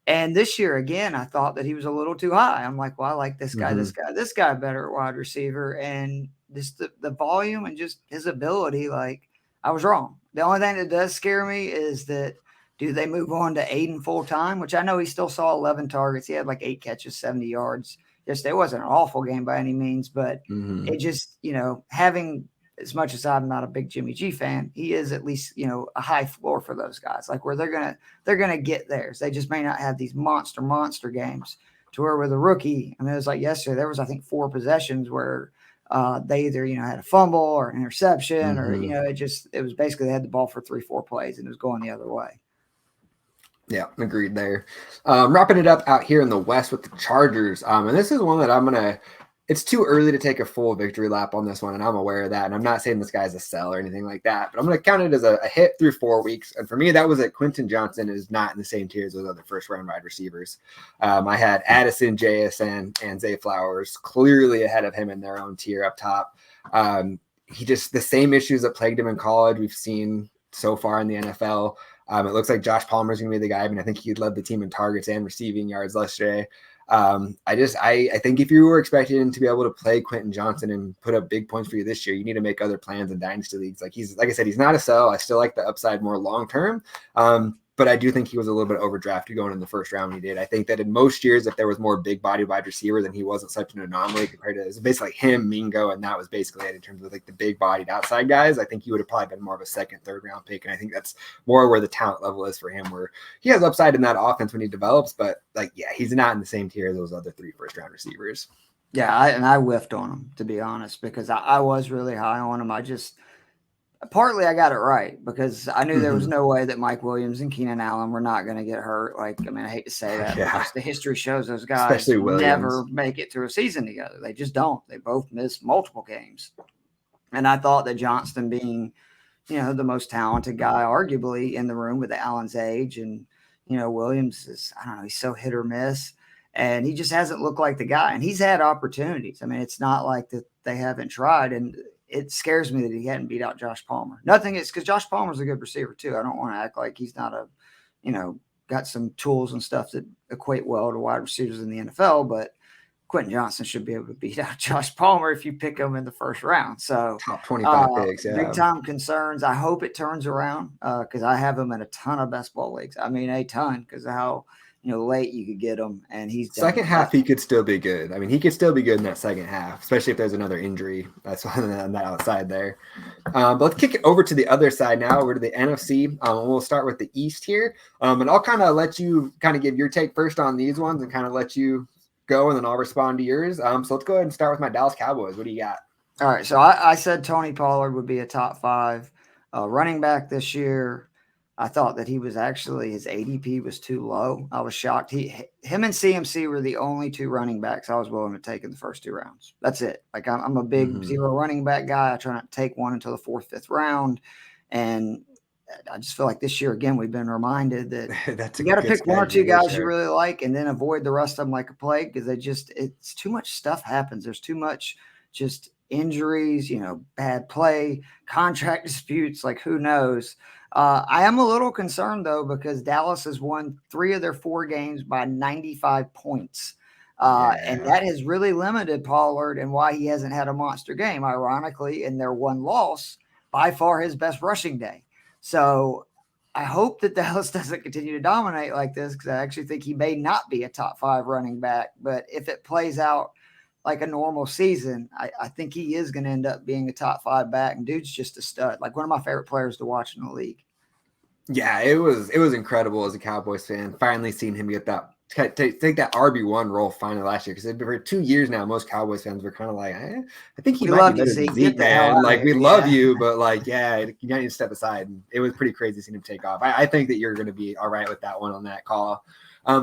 [SPEAKER 2] And this year, again, I thought that he was a little too high. I'm like, well, I like this guy, this guy better at wide receiver. And just the volume and just his ability, like, I was wrong. The only thing that does scare me is that, do they move on to Aiden full time? Which I know he still saw 11 targets. He had like 8 catches, 70 yards. Just, it wasn't an awful game by any means, but it just, you know, having, as much as I'm not a big Jimmy G fan, he is at least, you know, a high floor for those guys, like where they're gonna get theirs. They just may not have these monster games to where with a rookie. I mean, it was like yesterday, there was, I think, 4 possessions where they either, you know, had a fumble or an interception or, you know, it was basically they had the ball for 3-4 plays and it was going the other way.
[SPEAKER 1] Yeah, agreed there. Wrapping it up out here in the West with the Chargers. And this is one that it's too early to take a full victory lap on this one, and I'm aware of that. And I'm not saying this guy's a sell or anything like that, but I'm going to count it as a hit through 4 weeks. And for me, that was that Quentin Johnson is not in the same tier as those other first-round wide receivers. I had Addison, JSN, and Zay Flowers clearly ahead of him in their own tier up top. He just, the same issues that plagued him in college we've seen so far in the NFL. It looks like Josh Palmer is going to be the guy. I mean, I think he led the team in targets and receiving yards yesterday. I think if you were expecting him to be able to play Quentin Johnson and put up big points for you this year, you need to make other plans in dynasty leagues. Like I said, he's not a sell. I still like the upside more long-term. But I do think he was a little bit overdrafted going in the first round when he did. I think that in most years, if there was more big body wide receivers and he wasn't such an anomaly compared to, it's basically like him, Mingo, and that was basically it in terms of like the big bodied outside guys, I think he would have probably been more of a 2nd, 3rd round pick. And I think that's more where the talent level is for him, where he has upside in that offense when he develops, but like, yeah, he's not in the same tier as those other 3 first round receivers.
[SPEAKER 2] Yeah. I whiffed on him, to be honest, because I was really high on him. Partly I got it right because I knew there was no way that Mike Williams and Keenan Allen were not going to get hurt. Like, I mean, I hate to say that, because the history shows those guys never make it through a season together. They just don't. They both miss multiple games. And I thought that Johnston being, you know, the most talented guy, arguably in the room with Allen's age, and, you know, Williams is, I don't know, he's so hit or miss. And he just hasn't looked like the guy. And he's had opportunities. I mean, it's not like that they haven't tried. And it scares me that he hadn't beat out Josh Palmer. Nothing is, because Josh Palmer's a good receiver too. I don't want to act like he's not got some tools and stuff that equate well to wide receivers in the NFL, but Quentin Johnson should be able to beat out Josh Palmer if you pick him in the first round. So
[SPEAKER 1] top 25 picks,
[SPEAKER 2] big time concerns. I hope it turns around because I have him in a ton of best ball leagues. I mean, a ton, because of how, you know, late you could get him, and he's
[SPEAKER 1] second half. He could still be good. I mean, he could still be good in that second half, especially if there's another injury. That's on that outside there. But let's kick it over to the other side now. We're to the NFC. We'll start with the East here, and I'll kind of let you kind of give your take first on these ones, and kind of let you go, and then I'll respond to yours. So let's go ahead and start with my Dallas Cowboys. What do you got?
[SPEAKER 2] All right. So I said Tony Pollard would be a top 5 running back this year. I thought that he was actually, his ADP was too low. I was shocked. Him and CMC were the only 2 running backs I was willing to take in the first 2 rounds. That's it. Like, I'm a big zero running back guy. I try not to take one until the 4th, 5th round. And I just feel like this year, again, we've been reminded that
[SPEAKER 1] That's
[SPEAKER 2] you got to pick one or two guys you
[SPEAKER 1] sure.
[SPEAKER 2] really like and then avoid the rest of them like a plague because it's too much stuff happens. There's too much just injuries, bad play, contract disputes, like who knows. I am a little concerned, though, because Dallas has won 3 of their 4 games by 95 points. And that has really limited Pollard and why he hasn't had a monster game, ironically, in their one loss, by far his best rushing day. So I hope that Dallas doesn't continue to dominate like this because I actually think he may not be a top 5 running back. But if it plays out like a normal season, I think he is going to end up being a top 5 back. And dude's just a stud, like one of my favorite players to watch in the league.
[SPEAKER 1] Yeah, it was incredible as a Cowboys fan. Finally seeing him get that take that RB1 role finally last year because for 2 years now, most Cowboys fans were kind of like, I think he might be better than Zeke, man. Like we love you, but like, you need to step aside. And it was pretty crazy seeing him take off. I think that you're going to be all right with that one on that call.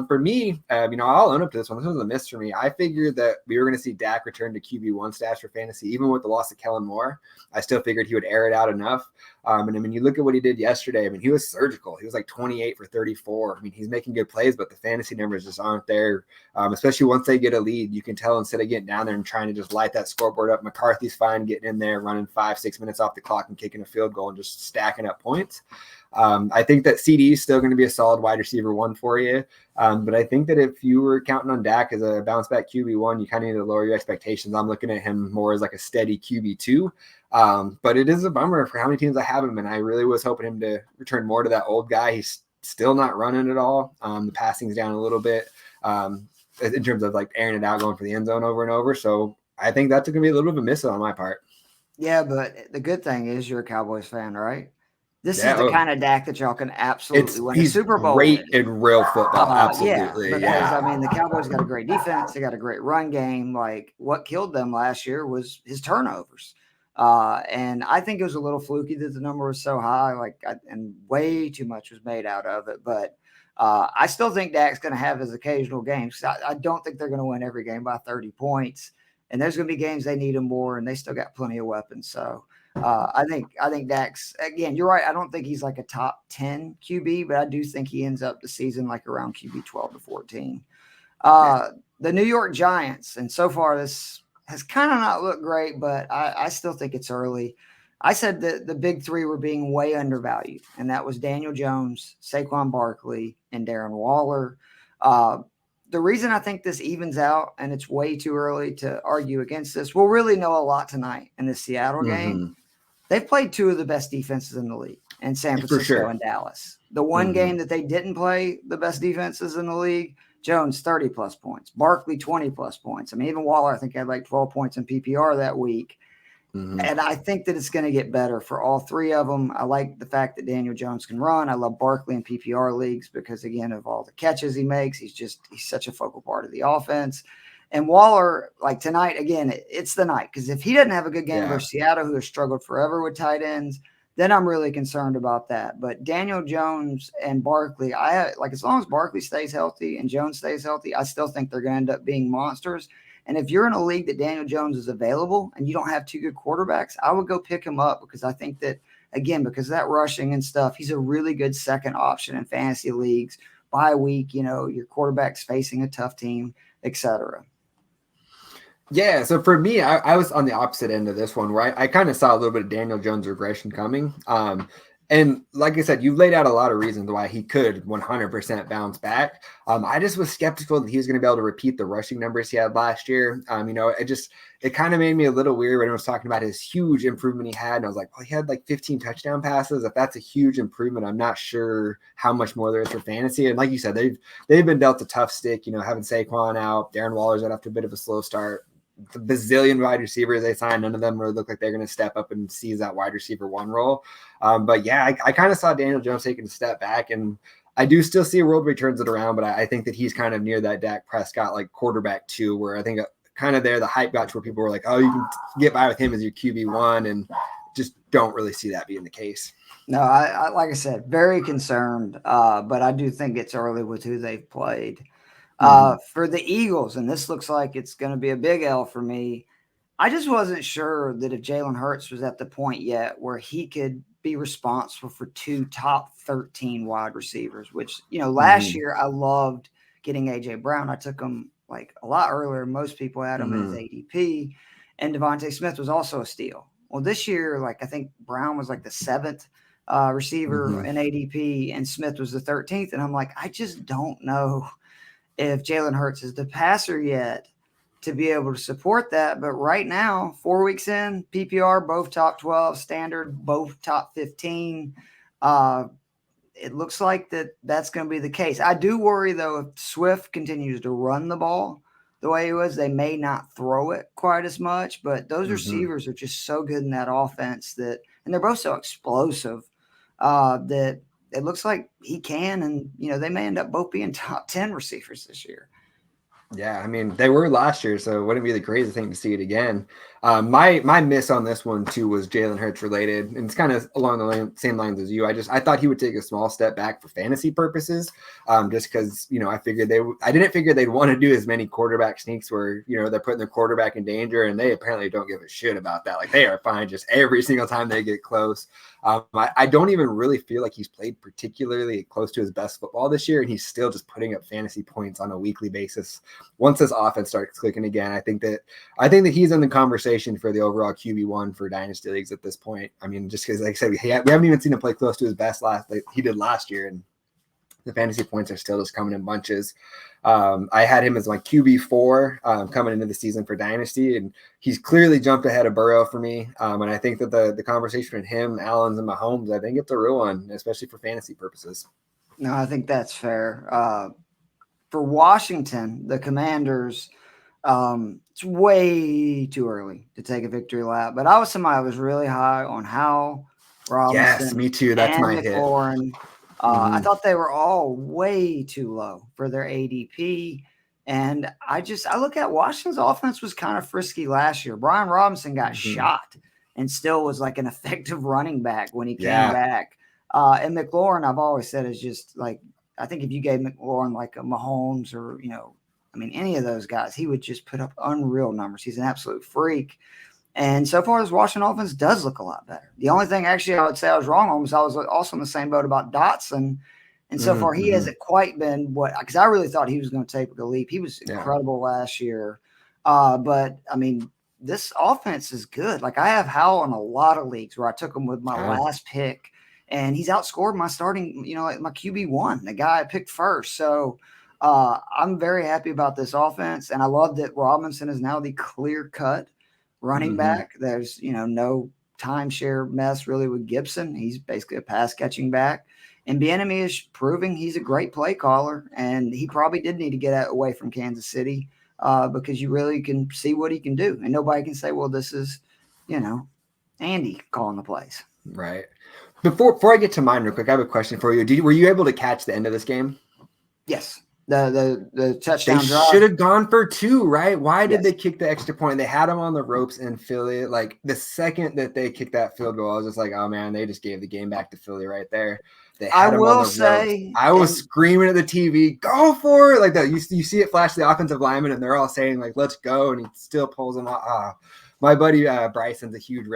[SPEAKER 1] For me, I'll own up to this one. This was a miss for me. I figured that we were going to see Dak return to QB1 status for fantasy, even with the loss of Kellen Moore. I still figured he would air it out enough. And then when you look at what he did yesterday, he was surgical. He was like 28 for 34. He's making good plays, but the fantasy numbers just aren't there. Especially once they get a lead, you can tell instead of getting down there and trying to just light that scoreboard up, McCarthy's fine getting in there, running 5-6 minutes off the clock and kicking a field goal and just stacking up points. I think that CD is still going to be a solid wide receiver 1 for you. But I think that if you were counting on Dak as a bounce back QB1, you kind of need to lower your expectations. I'm looking at him more as like a steady QB2. But it is a bummer for how many teams I have him. And I really was hoping him to return more to that old guy. He's still not running at all. The passing's down a little bit in terms of like airing it out, going for the end zone over and over. So I think that's going to be a little bit of a miss on my part.
[SPEAKER 2] Yeah, but the good thing is you're a Cowboys fan, right? This is the kind of Dak that y'all can absolutely win a Super Bowl.
[SPEAKER 1] Great in real football, absolutely.
[SPEAKER 2] Because, the Cowboys got a great defense. They got a great run game. Like, what killed them last year was his turnovers. And I think it was a little fluky that the number was so high, and way too much was made out of it. But I still think Dak's going to have his occasional games. I don't think they're going to win every game by 30 points. And there's going to be games they need him more, and they still got plenty of weapons. So I think Dak's, again, you're right. I don't think he's like a top 10 QB, but I do think he ends up the season like around QB 12 to 14. The New York Giants, and so far this has kind of not looked great, but I still think it's early. I said that the big 3 were being way undervalued, and that was Daniel Jones, Saquon Barkley, and Darren Waller. The reason I think this evens out, and it's way too early to argue against this, we'll really know a lot tonight in the Seattle game. They've played 2 of the best defenses in the league, in San Francisco and Dallas. The one game that they didn't play the best defenses in the league, Jones 30-plus points, Barkley 20-plus points. Even Waller, I think, had like 12 points in PPR that week. And I think that it's going to get better for all 3 of them. I like the fact that Daniel Jones can run. I love Barkley in PPR leagues because, again, of all the catches he makes, he's such a focal part of the offense. And Waller, like tonight, again, it's the night. Because if he doesn't have a good game versus Seattle, who has struggled forever with tight ends, then I'm really concerned about that. But Daniel Jones and Barkley, as long as Barkley stays healthy and Jones stays healthy, I still think they're going to end up being monsters. And if you're in a league that Daniel Jones is available and you don't have 2 good quarterbacks, I would go pick him up because I think that, again, because of that rushing and stuff, he's a really good second option in fantasy leagues. Bye week, your quarterback's facing a tough team, etc.
[SPEAKER 1] Yeah, so for me, I was on the opposite end of this one where I kind of saw a little bit of Daniel Jones regression coming. And like I said, you've laid out a lot of reasons why he could 100% bounce back. I just was skeptical that he was going to be able to repeat the rushing numbers he had last year. It kind of made me a little weird when I was talking about his huge improvement he had. And I was like, well, he had like 15 touchdown passes. If that's a huge improvement, I'm not sure how much more there is for fantasy. And like you said, they've been dealt a tough stick, having Saquon out, Darren Waller's got off to a bit of a slow start. The bazillion wide receivers they signed, none of them really look like they're going to step up and seize that wide receiver 1 role. But yeah, I kind of saw Daniel Jones taking a step back, and I do still see a world where he turns it around, but I think that he's kind of near that Dak Prescott like quarterback 2, where I think kind of there the hype got to where people were like, oh, you can get by with him as your QB1, and just don't really see that being the case.
[SPEAKER 2] No, I like I said, very concerned, but I do think it's early with who they've played. For the Eagles, and this looks like it's going to be a big L for me, I just wasn't sure that if Jalen Hurts was at the point yet where he could be responsible for 2 top 13 wide receivers, which, last year I loved getting A.J. Brown. I took him like a lot earlier. Most people had him in his ADP, and Devontae Smith was also a steal. Well, this year, like I think Brown was like the 7th receiver in ADP, and Smith was the 13th. And I'm like, I just don't know if Jalen Hurts is the passer yet to be able to support that. But right now, 4 weeks in, PPR, both top 12, standard, both top 15. It looks like that's going to be the case. I do worry, though, if Swift continues to run the ball the way he was, they may not throw it quite as much. But those receivers are just so good in that offense and they're both so explosive that it looks like he can. And, they may end up both being top 10 receivers this year.
[SPEAKER 1] Yeah, I mean, they were last year, so it wouldn't be the crazy thing to see it again. My miss on this one, too, was Jalen Hurts related, and it's kind of along the same lines as you. I thought he would take a small step back for fantasy purposes, just because, I figured I didn't figure they'd want to do as many quarterback sneaks where, they're putting their quarterback in danger, and they apparently don't give a shit about that. Like, they are fine just every single time they get close. I don't even really feel like he's played particularly close to his best football this year, and he's still just putting up fantasy points on a weekly basis. Once this offense starts clicking again, I think that he's in the conversation for the overall QB1 for Dynasty leagues at this point. I mean, just because, like I said, we haven't even seen him play close to his best like he did last year, and the fantasy points are still just coming in bunches. I had him as my QB4 coming into the season for Dynasty, and he's clearly jumped ahead of Burrow for me. And I think that the conversation with him, Allen's, and Mahomes, I think it's a real one, especially for fantasy purposes.
[SPEAKER 2] No, I think that's fair. For Washington, the Commanders, it's way too early to take a victory lap. But I was really high on Howell, Robinson.
[SPEAKER 1] Yes, me too. That's my
[SPEAKER 2] McLaurin.
[SPEAKER 1] hit.
[SPEAKER 2] I thought they were all way too low for their ADP. And I look at Washington's offense was kind of frisky last year. Brian Robinson got shot and still was like an effective running back when he came back. And McLaurin, I've always said, is just like, I think if you gave McLaurin like a Mahomes or, any of those guys, he would just put up unreal numbers. He's an absolute freak. And so far, this Washington offense does look a lot better. The only thing actually I would say I was wrong on was I was also in the same boat about Dotson. And so far, he hasn't quite been because I really thought he was going to take a leap. He was incredible last year. But, this offense is good. Like, I have Howell in a lot of leagues where I took him with my last pick. And he's outscored my starting, my QB1, the guy I picked first. So I'm very happy about this offense. And I love that Robinson is now the clear-cut running back. There's, no timeshare mess really with Gibson. He's basically a pass-catching back. And Bieniemy is proving he's a great play caller. And he probably did need to get away from Kansas City because you really can see what he can do. And nobody can say, well, this is, Andy calling the plays.
[SPEAKER 1] Right. Before I get to mine real quick, I have a question for you. Were you able to catch the end of this game?
[SPEAKER 2] Yes. The touchdown
[SPEAKER 1] they
[SPEAKER 2] drive.
[SPEAKER 1] Should have gone for 2, right? Why did they kick the extra point? They had them on the ropes in Philly. Like, the second that they kicked that field goal, I was just like, oh, man, they just gave the game back to Philly right there. They had
[SPEAKER 2] I will say,
[SPEAKER 1] I was screaming at the TV, go for it. Like that. You see it flash the offensive lineman, and they're all saying, like, let's go. And he still pulls them off. My buddy Bryson's a huge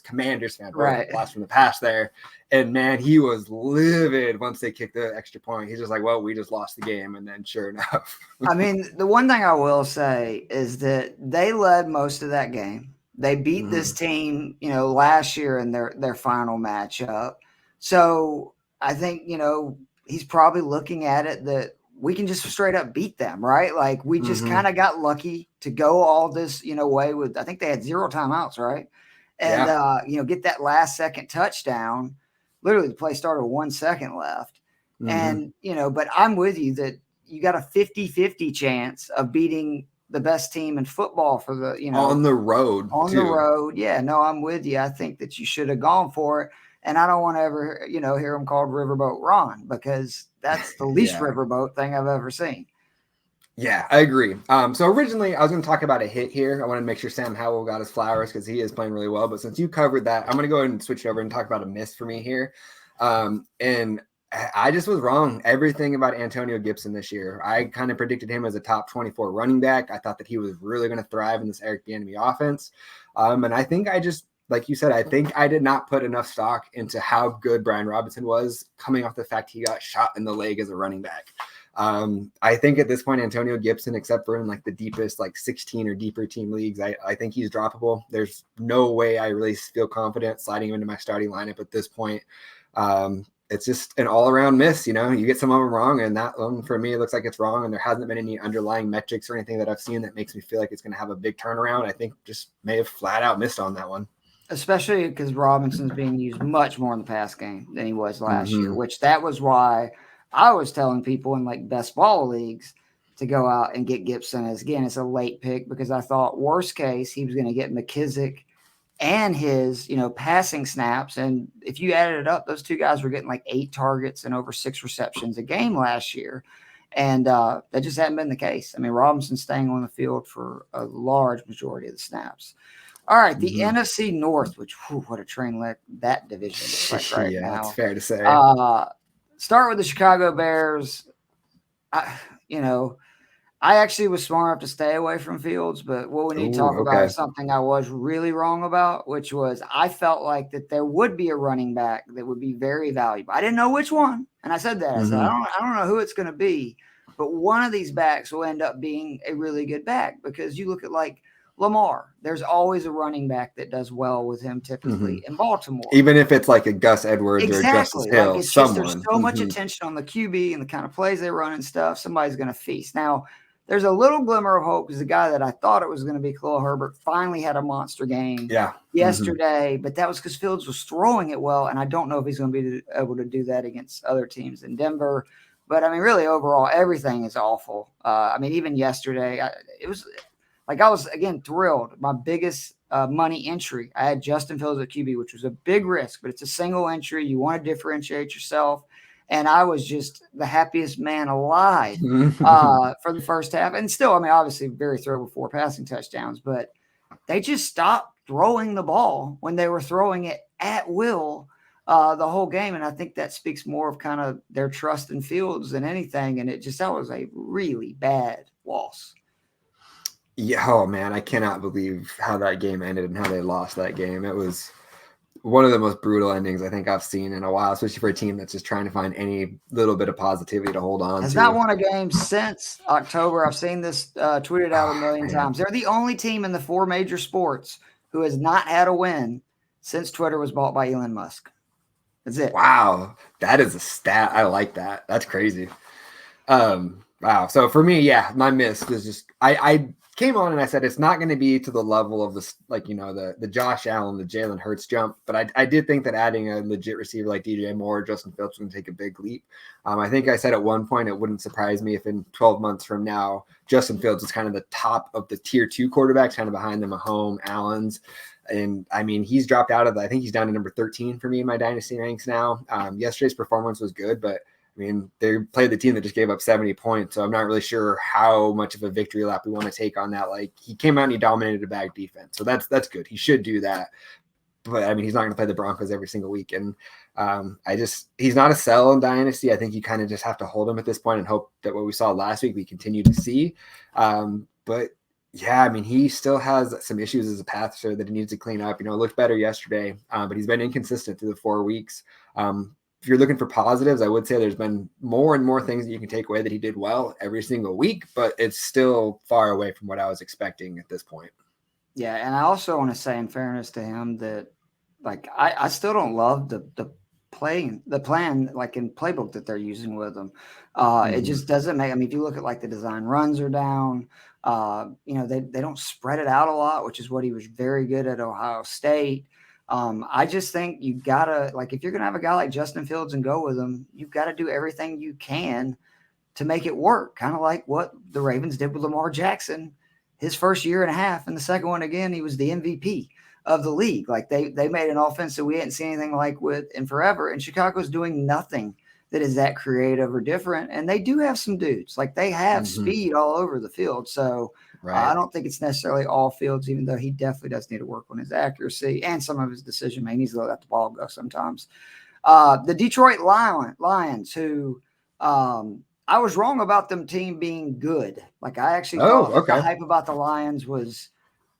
[SPEAKER 1] Commanders fan, right? Blast from the past there, and man, he was livid once they kicked the extra point. He's just like, "Well, we just lost the game," and then sure enough,
[SPEAKER 2] the one thing I will say is that they led most of that game. They beat this team, last year in their final matchup. So I think he's probably looking at it that we can just straight up beat them, right? Like we just kind of got lucky to go all this, way with, I think they had 0 timeouts, right? And, get that last second touchdown. Literally the play started with 1 second left. And, but I'm with you that you got a 50-50 chance of beating the best team in football for the,
[SPEAKER 1] on the road.
[SPEAKER 2] The road. Yeah, no, I'm with you. I think that you should have gone for it. And I don't want to ever, hear him called Riverboat Ron because that's the least riverboat thing I've ever seen.
[SPEAKER 1] Yeah, I agree. So originally I was going to talk about a hit here. I wanted to make sure Sam Howell got his flowers because he is playing really well. But since you covered that, I'm going to go ahead and switch over and talk about a miss for me here. And I just was wrong. Everything about Antonio Gibson this year. I kind of predicted him as a top 24 running back. I thought that he was really going to thrive in this Eric Bieniemy offense. And I think I just like you said, I think I did not put enough stock into how good Brian Robinson was coming off the fact he got shot in the leg as a running back. I think at this point, Antonio Gibson, except for in like the deepest, like 16 or deeper team leagues, I think he's droppable. There's no way I really feel confident sliding him into my starting lineup at this point. It's just an all-around miss. You get some of them wrong, and that one for me looks like it's wrong, and there hasn't been any underlying metrics or anything that I've seen that makes me feel like it's going to have a big turnaround. I think just may have flat out missed on that one.
[SPEAKER 2] Especially because Robinson's being used much more in the pass game than he was last year, which that was why I was telling people in like best ball leagues to go out and get Gibson as, again, it's a late pick, because I thought worst case he was going to get McKissick and his, passing snaps. And if you added it up, those two guys were getting like 8 targets and over 6 receptions a game last year. And that just hadn't been the case. I mean, Robinson's staying on the field for a large majority of the snaps. All right, the NFC North, which, what a train wreck that division is like right now.
[SPEAKER 1] Yeah, that's fair to say.
[SPEAKER 2] Start with the Chicago Bears. I actually was smart enough to stay away from Fields, but what we need to talk about is something I was really wrong about, which was I felt like that there would be a running back that would be very valuable. I didn't know which one, and I said that. I said, I don't know who it's going to be, but one of these backs will end up being a really good back, because you look at like Lamar, there's always a running back that does well with him typically in Baltimore.
[SPEAKER 1] Even if it's like a Gus Edwards or Justice Hill,
[SPEAKER 2] it's just there's so much attention on the QB and the kind of plays they run and stuff. Somebody's going to feast. Now, there's a little glimmer of hope, because the guy that I thought it was going to be, Khalil Herbert, finally had a monster game yesterday, but that was because Fields was throwing it well, and I don't know if he's going to be able to do that against other teams in Denver. But, I mean, really, overall, everything is awful. I mean, even yesterday, it was – like, I was, again, thrilled. My biggest money entry, I had Justin Fields at QB, which was a big risk, but it's a single entry. You want to differentiate yourself. And I was just the happiest man alive for the first half. And still, I mean, obviously very thrilled with 4 passing touchdowns, but they just stopped throwing the ball when they were throwing it at will the whole game. And I think that speaks more of kind of their trust in Fields than anything. And that was a really bad loss.
[SPEAKER 1] Yeah, oh man, I cannot believe how that game ended and how they lost that game. It was one of the most brutal endings I think I've seen in a while, especially for a team that's just trying to find any little bit of positivity to hold on to.
[SPEAKER 2] Has not won a game since October. I've seen this tweeted out a million times. They're the only team in the 4 major sports who has not had a win since Twitter was bought by Elon Musk. That's it.
[SPEAKER 1] Wow, that is a stat. I like that. That's crazy. Wow. So for me, yeah, my miss was just I came on and I said it's not going to be to the level of this, like, the Josh Allen, the Jalen Hurts jump, but I did think that adding a legit receiver like DJ Moore, Justin Fields was going to take a big leap. I think I said at one point it wouldn't surprise me if in 12 months from now Justin Fields is kind of the top of the tier 2 quarterbacks, kind of behind the Mahomes, Allen's. And I mean, he's dropped out of I think he's down to number 13 for me in my dynasty ranks now. Yesterday's performance was good, but I mean, they played the team that just gave up 70 points, so I'm not really sure how much of a victory lap we want to take on that. Like, he came out and he dominated a bag defense, so that's good. He should do that. But, I mean, he's not going to play the Broncos every single week. And he's not a sell in Dynasty. I think you kind of just have to hold him at this point and hope that what we saw last week we continue to see. But, yeah, I mean, he still has some issues as a passer that he needs to clean up. It looked better yesterday, but he's been inconsistent through the 4 weeks. If you're looking for positives, I would say there's been more and more things that you can take away that he did well every single week, but it's still far away from what I was expecting at this point.
[SPEAKER 2] Yeah, and I also want to say, in fairness to him, that like I still don't love the plan, like in playbook that they're using with him. It just doesn't make. I mean, if you look at like the design runs are down. They don't spread it out a lot, which is what he was very good at Ohio State. I just think you gotta, like, if you're gonna have a guy like Justin Fields and go with him, you've got to do everything you can to make it work. Kind of like what the Ravens did with Lamar Jackson his first year and a half, and the second one again, he was the MVP of the league. Like they made an offense that we hadn't seen anything like in forever, and Chicago's doing nothing that is that creative or different. And they do have some dudes, like they have speed all over the field. So I don't think it's necessarily all Fields, even though he definitely does need to work on his accuracy and some of his decision making. He's let the ball go sometimes. The Detroit Lions, who I was wrong about them team being good. Like I actually thought the hype about the Lions was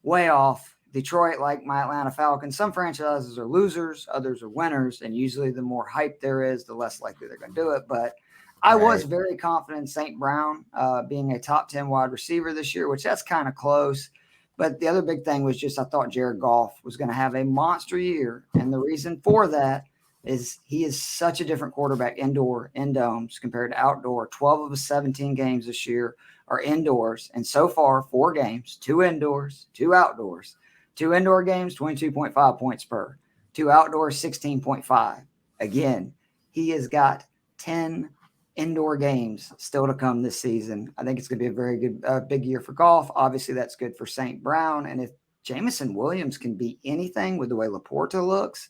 [SPEAKER 2] way off. Detroit, like my Atlanta Falcons, some franchises are losers, others are winners, and usually the more hype there is, the less likely they're going to do it. But I was very confident in St. Brown being a top 10 wide receiver this year, which that's kind of close. But the other big thing was just I thought Jared Goff was going to have a monster year. And the reason for that is he is such a different quarterback indoor, in domes compared to outdoor. 12 of his 17 games this year are indoors. And so far, 4 games, 2 indoors, 2 outdoors. 2 indoor games, 22.5 points per. 2 outdoors, 16.5. Again, he has got 10 indoor games still to come this season. I think it's going to be a very good, big year for Goff. Obviously, that's good for St. Brown. And if Jameson Williams can be anything with the way Laporta looks,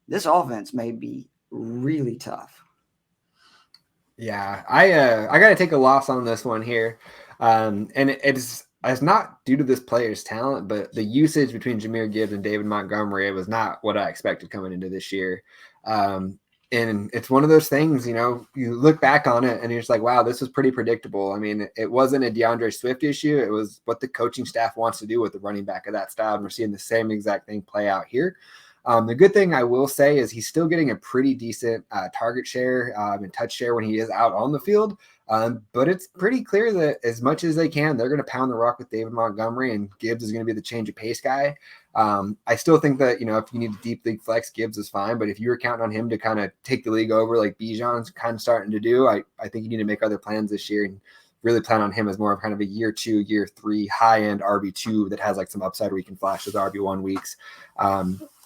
[SPEAKER 2] this offense may be really tough.
[SPEAKER 1] Yeah, I got to take a loss on this one here. And it's not due to this player's talent, but the usage between Jahmyr Gibbs and David Montgomery was not what I expected coming into this year. And it's one of those things, you know, you look back on it and you're just like, wow, this was pretty predictable. I mean, it wasn't a DeAndre Swift issue. It was what the coaching staff wants to do with the running back of that style. And we're seeing the same exact thing play out here. The good thing I will say is he's still getting a pretty decent target share and touch share when he is out on the field. But it's pretty clear that as much as they can, they're going to pound the rock with David Montgomery, and Gibbs is going to be the change of pace guy. I still think that, you know, if you need a deep league flex, Gibbs is fine. But if you were counting on him to kind of take the league over like Bijan's kind of starting to do, I think you need to make other plans this year and really plan on him as more of kind of a year 2, year 3 high-end RB2 that has like some upside where he can flash those RB1 weeks.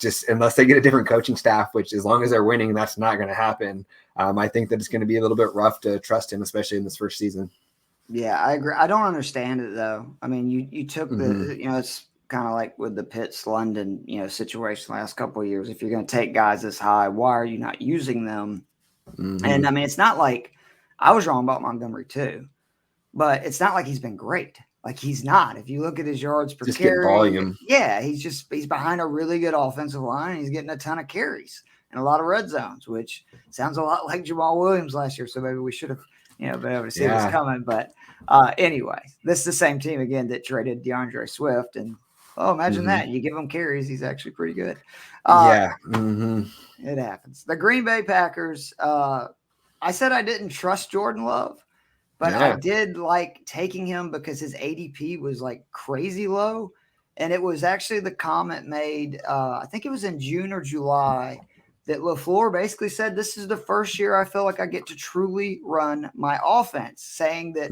[SPEAKER 1] Just unless they get a different coaching staff, which as long as they're winning, that's not going to happen. I think that it's going to be a little bit rough to trust him, especially in this first season.
[SPEAKER 2] Yeah, I agree. I don't understand it though. I mean, you took the, you know, it's kind of like with the Pitts London, you know, situation the last couple of years. If you're going to take guys this high, why are you not using them? And I mean, it's not like I was wrong about Montgomery too, but it's not like he's been great. Like he's not. If you look at his yards per carry,
[SPEAKER 1] volume.
[SPEAKER 2] Yeah, he's behind a really good offensive line. And he's getting a ton of carries and a lot of red zones, which sounds a lot like Jamal Williams last year. So maybe we should have, you know, been able to see this coming. But anyway, this is the same team again that traded DeAndre Swift, and imagine that you give him carries, he's actually pretty good. It happens. The Green Bay Packers. I said I didn't trust Jordan Love. But I did like taking him because his ADP was like crazy low. And it was actually the comment made, I think it was in June or July, that LaFleur basically said, this is the first year I feel like I get to truly run my offense, saying that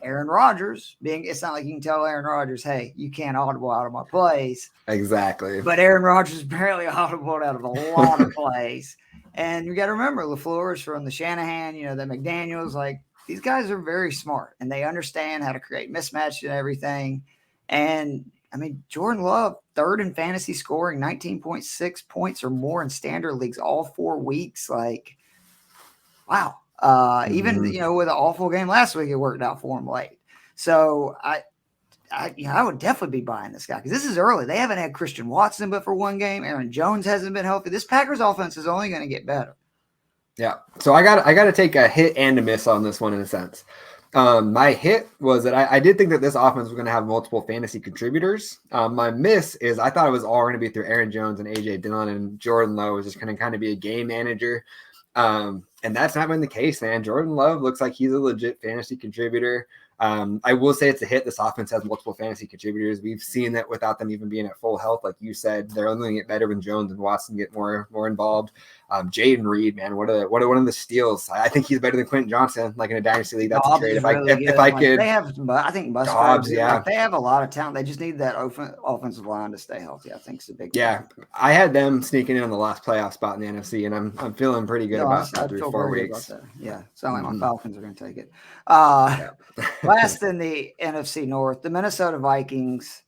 [SPEAKER 2] Aaron Rodgers, it's not like you can tell Aaron Rodgers, hey, you can't audible out of my plays.
[SPEAKER 1] Exactly.
[SPEAKER 2] But Aaron Rodgers apparently audibled out of a lot of plays. And you got to remember, LaFleur is from the Shanahan, you know, the McDaniels, like, these guys are very smart and they understand how to create mismatch and everything. And I mean, Jordan Love, 3rd in fantasy scoring, 19.6 points or more in standard leagues all 4 weeks. Like, wow. Even, you know, with an awful game last week, it worked out for him late. So I would definitely be buying this guy because this is early. They haven't had Christian Watson but for 1 game. Aaron Jones hasn't been healthy. This Packers offense is only going to get better.
[SPEAKER 1] Yeah. So I got to take a hit and a miss on this one in a sense. My hit was that I did think that this offense was going to have multiple fantasy contributors. My miss is I thought it was all going to be through Aaron Jones and AJ Dillon, and Jordan Love was just going to kind of be a game manager. And that's not been the case, man. Jordan Love looks like he's a legit fantasy contributor. I will say it's a hit. This offense has multiple fantasy contributors. We've seen that without them even being at full health. Like you said, they're only going to get better when Jones and Watson get more involved. Jaden Reed, man, what one of the steals. I think he's better than Quentin Johnson, like in a dynasty league. That's
[SPEAKER 2] Dobbs
[SPEAKER 1] a trade.
[SPEAKER 2] If I could, they have, I think
[SPEAKER 1] Dobbs,
[SPEAKER 2] like, they have a lot of talent. They just need that offensive line to stay healthy. I think it's a big.
[SPEAKER 1] Yeah, I had them sneaking in on the last playoff spot in the NFC, and I'm feeling pretty good about that through 4 weeks.
[SPEAKER 2] Yeah, sound like my Falcons are going to take it. Last in the NFC North, the Minnesota Vikings.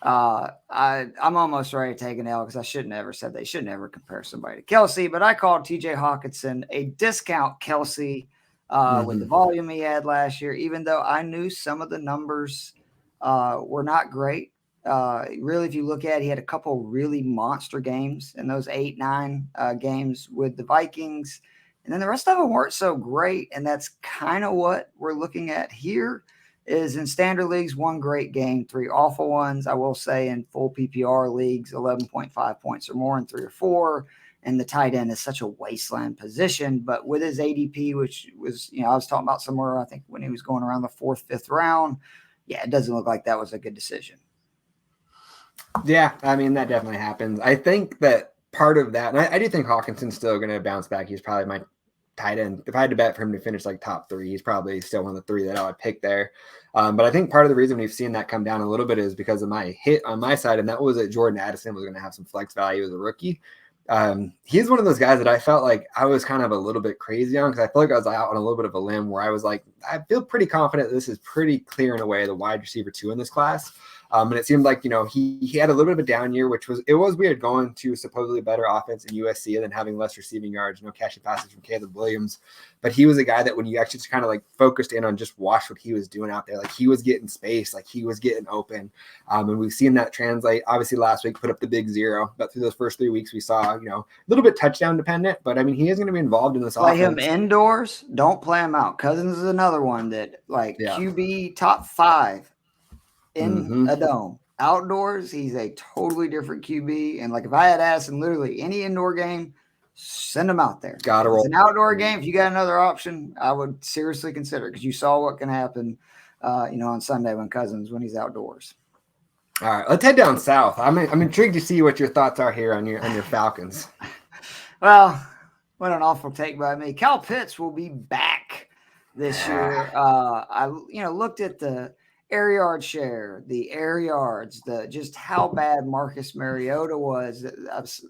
[SPEAKER 2] I'm almost ready to take an L because I should never said they should never compare somebody to Kelsey, but I called TJ Hawkinson a discount Kelsey with the volume he had last year, even though I knew some of the numbers were not great. Really, if you look at it, he had a couple really monster games in those 8-9 games with the Vikings. And then the rest of them weren't so great. And that's kind of what we're looking at here is in standard leagues, 1 great game, 3 awful ones. I will say in full PPR leagues, 11.5 points or more in 3 or 4. And the tight end is such a wasteland position. But with his ADP, which was, I was talking about somewhere, I think when he was going around the 4th, 5th round, yeah, it doesn't look like that was a good decision.
[SPEAKER 1] Yeah, I mean, that definitely happens. I think that part of that, and I do think Hawkinson's still going to bounce back. He's probably my tight end. If I had to bet for him to finish like top 3, he's probably still one of the 3 that I would pick there. But I think part of the reason we've seen that come down a little bit is because of my hit on my side, and that was that Jordan Addison was going to have some flex value as a rookie. He's one of those guys that I felt like I was kind of a little bit crazy on, because I feel like I was out on a little bit of a limb where I was like, I feel pretty confident this is pretty clear in a way the wide receiver 2 in this class. And it seemed like, he had a little bit of a down year, it was weird going to supposedly better offense in USC and then having less receiving yards, catching passes from Caleb Williams. But he was a guy that when you actually just kind of like focused in on just watch what he was doing out there, like he was getting space, like he was getting open. And we've seen that translate. Obviously last week put up the big 0, but through those first 3 weeks we saw, a little bit touchdown dependent, but I mean, he is going to be involved in this
[SPEAKER 2] Play
[SPEAKER 1] offense.
[SPEAKER 2] him indoors. Don't play him out. Cousins is another one that QB top 5 in a dome. Outdoors, he's a totally different QB. And if I had Addison, literally any indoor game, send him out there.
[SPEAKER 1] Got to roll.
[SPEAKER 2] It's an outdoor game. If you got another option, I would seriously consider it, because you saw what can happen, on Sunday when he's outdoors.
[SPEAKER 1] All right, let's head down south. I'm intrigued to see what your thoughts are here on your Falcons.
[SPEAKER 2] Well, what an awful take by me. Kyle Pitts will be back this year. I looked at the air yard share, the air yards, just how bad Marcus Mariota was.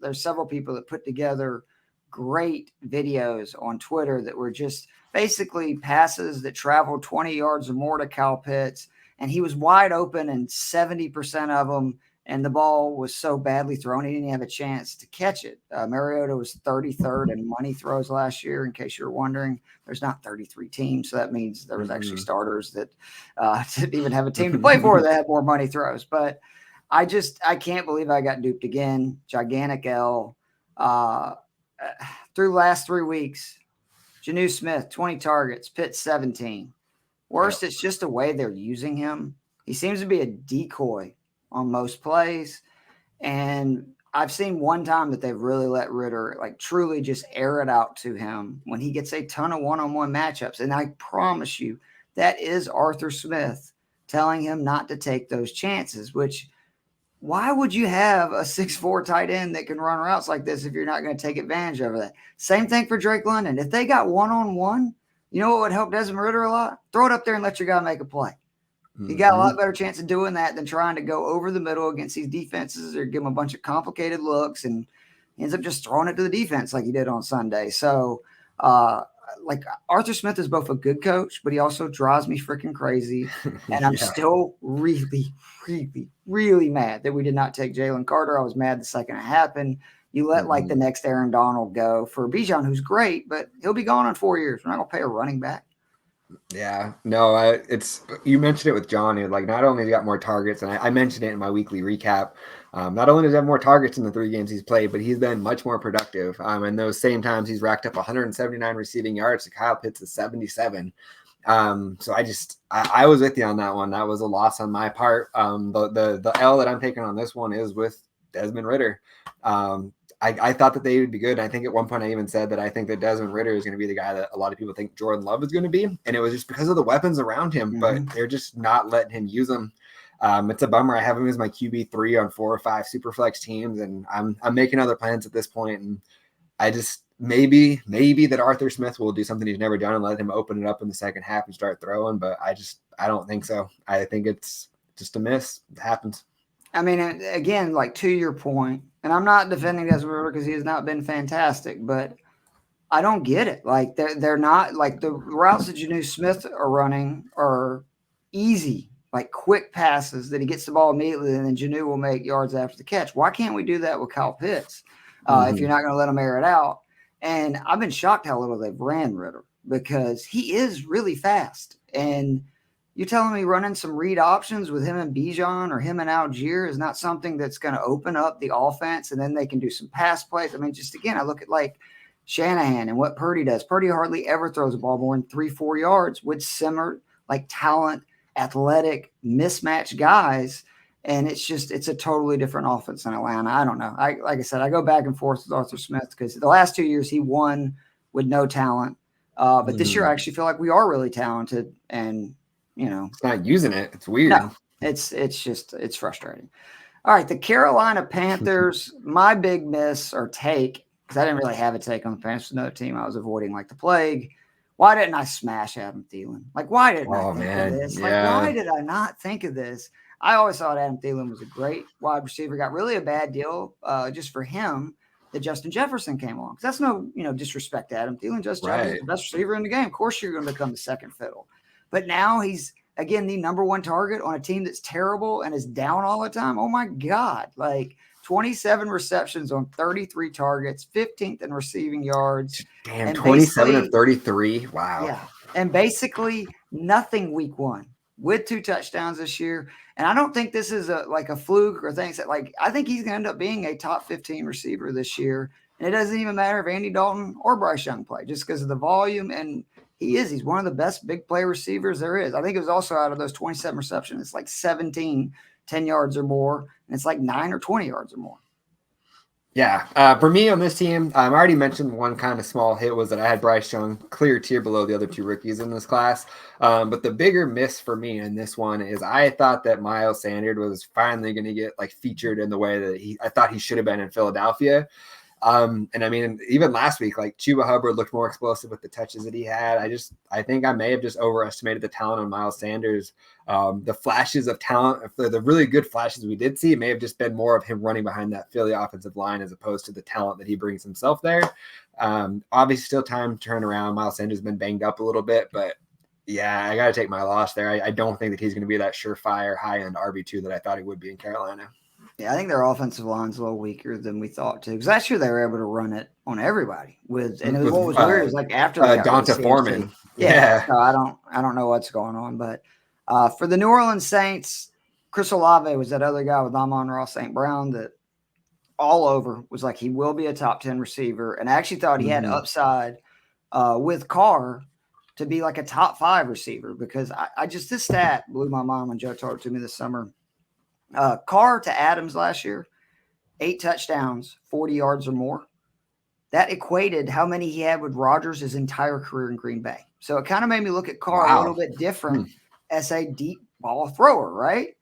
[SPEAKER 2] There's several people that put together great videos on Twitter that were just basically passes that traveled 20 yards or more to Kyle Pitts, and he was wide open in 70% of them, and the ball was so badly thrown he didn't have a chance to catch it. Mariota was 33rd in money throws last year, in case you're wondering. There's not 33 teams, so that means there was actually starters that didn't even have a team to play for that had more money throws. But I can't believe I got duped again. Gigantic L. Through the last 3 weeks, Jonnu Smith, 20 targets, Pitts 17. Worst, it's just the way they're using him. He seems to be a decoy on most plays. And I've seen one time that they've really let Ritter truly just air it out to him when he gets a ton of one-on-one matchups. And I promise you, that is Arthur Smith telling him not to take those chances, which why would you have a 6'4" tight end that can run routes like this if you're not going to take advantage of that? Same thing for Drake London. If they got one-on-one, you know what would help Desmond Ritter a lot? Throw it up there and let your guy make a play. He got a lot better chance of doing that than trying to go over the middle against these defenses or give them a bunch of complicated looks, and he ends up just throwing it to the defense like he did on Sunday. So, Arthur Smith is both a good coach, but he also drives me freaking crazy. And I'm still really, really, really mad that we did not take Jalen Carter. I was mad the second it happened. You let the next Aaron Donald go for Bijan, who's great, but he'll be gone in 4 years. We're not going to pay a running back.
[SPEAKER 1] Yeah, no, you mentioned it with Johnny. Not only has he got more targets, and I mentioned it in my weekly recap. Not only does he have more targets in the 3 games he's played, but he's been much more productive. And those same times he's racked up 179 receiving yards to Kyle Pitts at 77. So I was with you on that one. That was a loss on my part. The L that I'm taking on this one is with Desmond Ritter. I thought that they would be good. I think at one point I even said that I think that Desmond Ritter is going to be the guy that a lot of people think Jordan Love is going to be. And it was just because of the weapons around him, but they're just not letting him use them. It's a bummer. I have him as my QB3 on 4 or 5 super flex teams, and I'm making other plans at this point. And I just maybe that Arthur Smith will do something he's never done and let him open it up in the second half and start throwing. But I don't think so. I think it's just a miss. It happens.
[SPEAKER 2] I mean, again, to your point, and I'm not defending Desmond Ritter because he has not been fantastic, but I don't get it. They're not the routes that Jonnu Smith are running are easy, quick passes that he gets the ball immediately, and then Jonnu will make yards after the catch. Why can't we do that with Kyle Pitts if you're not going to let him air it out? And I've been shocked how little they've ran Ritter, because he is really fast. And you're telling me running some read options with him and Bijan or him and Algier is not something that's going to open up the offense, and then they can do some pass plays. I mean, just again, I look at Shanahan and what Purdy does. Purdy hardly ever throws a ball more than 3-4 yards with similar talent athletic, mismatched guys. And it's a totally different offense in Atlanta. I don't know. Like I said, I go back and forth with Arthur Smith because the last 2 years he won with no talent. But this year I actually feel like we are really talented, and
[SPEAKER 1] it's not using it. It's weird.
[SPEAKER 2] No, it's frustrating. All right, the Carolina Panthers, my big miss or take, because I didn't really have a take on the Panthers, another team I was avoiding like the plague. Why didn't I smash Adam Thielen? Like, why didn't I think of this? Like, why did I not think of this? I always thought Adam Thielen was a great wide receiver. Got really a bad deal just for him that Justin Jefferson came along. That's no, disrespect to Adam Thielen. Justin Jefferson's the best receiver in the game. Of course, you're going to become the second fiddle. But now he's, again, the number one target on a team that's terrible and is down all the time. Oh, my God. Like, 27 receptions on 33 targets, 15th in receiving yards.
[SPEAKER 1] Damn, 27 of 33. Wow.
[SPEAKER 2] Yeah. And basically nothing week one with 2 touchdowns this year. And I don't think this is a fluke or things that I think he's going to end up being a top 15 receiver this year. And it doesn't even matter if Andy Dalton or Bryce Young play just because of the volume. And he's one of the best big play receivers there is. I think it was also out of those 27 receptions, it's like 17 10 yards or more, and it's like 9 or 20 yards or more.
[SPEAKER 1] Yeah. For me on this team, I already mentioned one kind of small hit was that I had Bryce Young clear tier below the other 2 rookies in this class. But the bigger miss for me in this one is I thought that Miles Sanders was finally going to get featured in the way that I thought he should have been in Philadelphia. And I mean, even last week, Chuba Hubbard looked more explosive with the touches that he had. I think I may have just overestimated the talent on Miles Sanders. The flashes of talent, the really good flashes we did see, may have just been more of him running behind that Philly offensive line as opposed to the talent that he brings himself there. Obviously still time to turn around. Miles Sanders has been banged up a little bit, but yeah, I got to take my loss there. I don't think that he's going to be that surefire high-end RB2 that I thought he would be in Carolina.
[SPEAKER 2] Yeah, I think their offensive line's a little weaker than we thought too. Because last year they were able to run it on everybody what was weird is after
[SPEAKER 1] Donta Foreman.
[SPEAKER 2] Yeah. So I don't know what's going on, but for the New Orleans Saints, Chris Olave was that other guy with Amon-Ra St. Brown that all over was he will be a top 10 receiver, and I actually thought he had upside with Carr to be a top 5 receiver because I just this stat blew my mind when Joe told it to me this summer. Carr to Adams last year, 8 touchdowns, 40 yards or more. That equated how many he had with Rodgers his entire career in Green Bay. So it kind of made me look at Carr a little bit different as a deep ball thrower, right?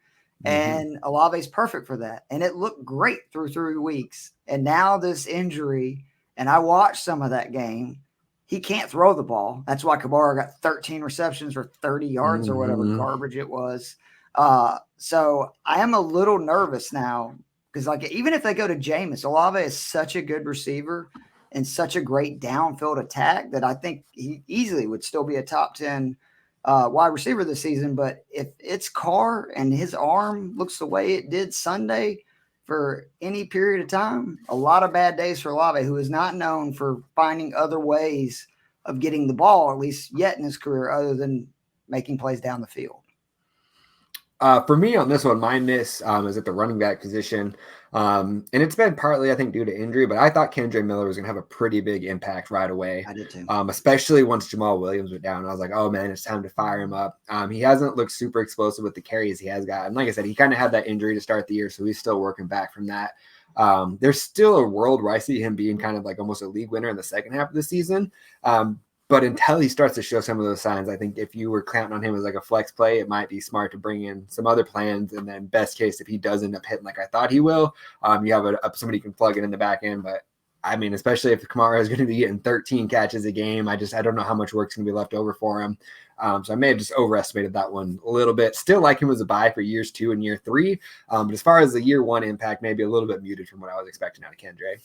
[SPEAKER 2] And Olave's perfect for that. And it looked great through 3 weeks. And now this injury, and I watched some of that game, he can't throw the ball. That's why Kamara got 13 receptions for 30 yards or whatever garbage it was. So I am a little nervous now because even if they go to Jameis, Olave is such a good receiver and such a great downfield attack that I think he easily would still be a top 10 wide receiver this season. But if it's Carr and his arm looks the way it did Sunday for any period of time, a lot of bad days for Olave, who is not known for finding other ways of getting the ball, at least yet in his career, other than making plays down the field.
[SPEAKER 1] For me on this one, my miss is at the running back position. And it's been partly, I think, due to injury, but I thought Kendre Miller was going to have a pretty big impact right away.
[SPEAKER 2] I did too.
[SPEAKER 1] Especially once Jamal Williams went down. I was like, oh, man, it's time to fire him up. He hasn't looked super explosive with the carries he has got. And like I said, he kind of had that injury to start the year, so he's still working back from that. There's still a world where I see him being kind of almost a league winner in the second half of the season. But until he starts to show some of those signs, I think if you were counting on him as a flex play, it might be smart to bring in some other plans. And then best case, if he does end up hitting like I thought he will, you have somebody can plug it in the back end. But I mean, especially if Kamara is going to be getting 13 catches a game, I don't know how much work's going to be left over for him. So I may have just overestimated that one a little bit. Still like him as a buy for years 2 and year 3. But as far as the year 1 impact, maybe a little bit muted from what I was expecting out of Kendre.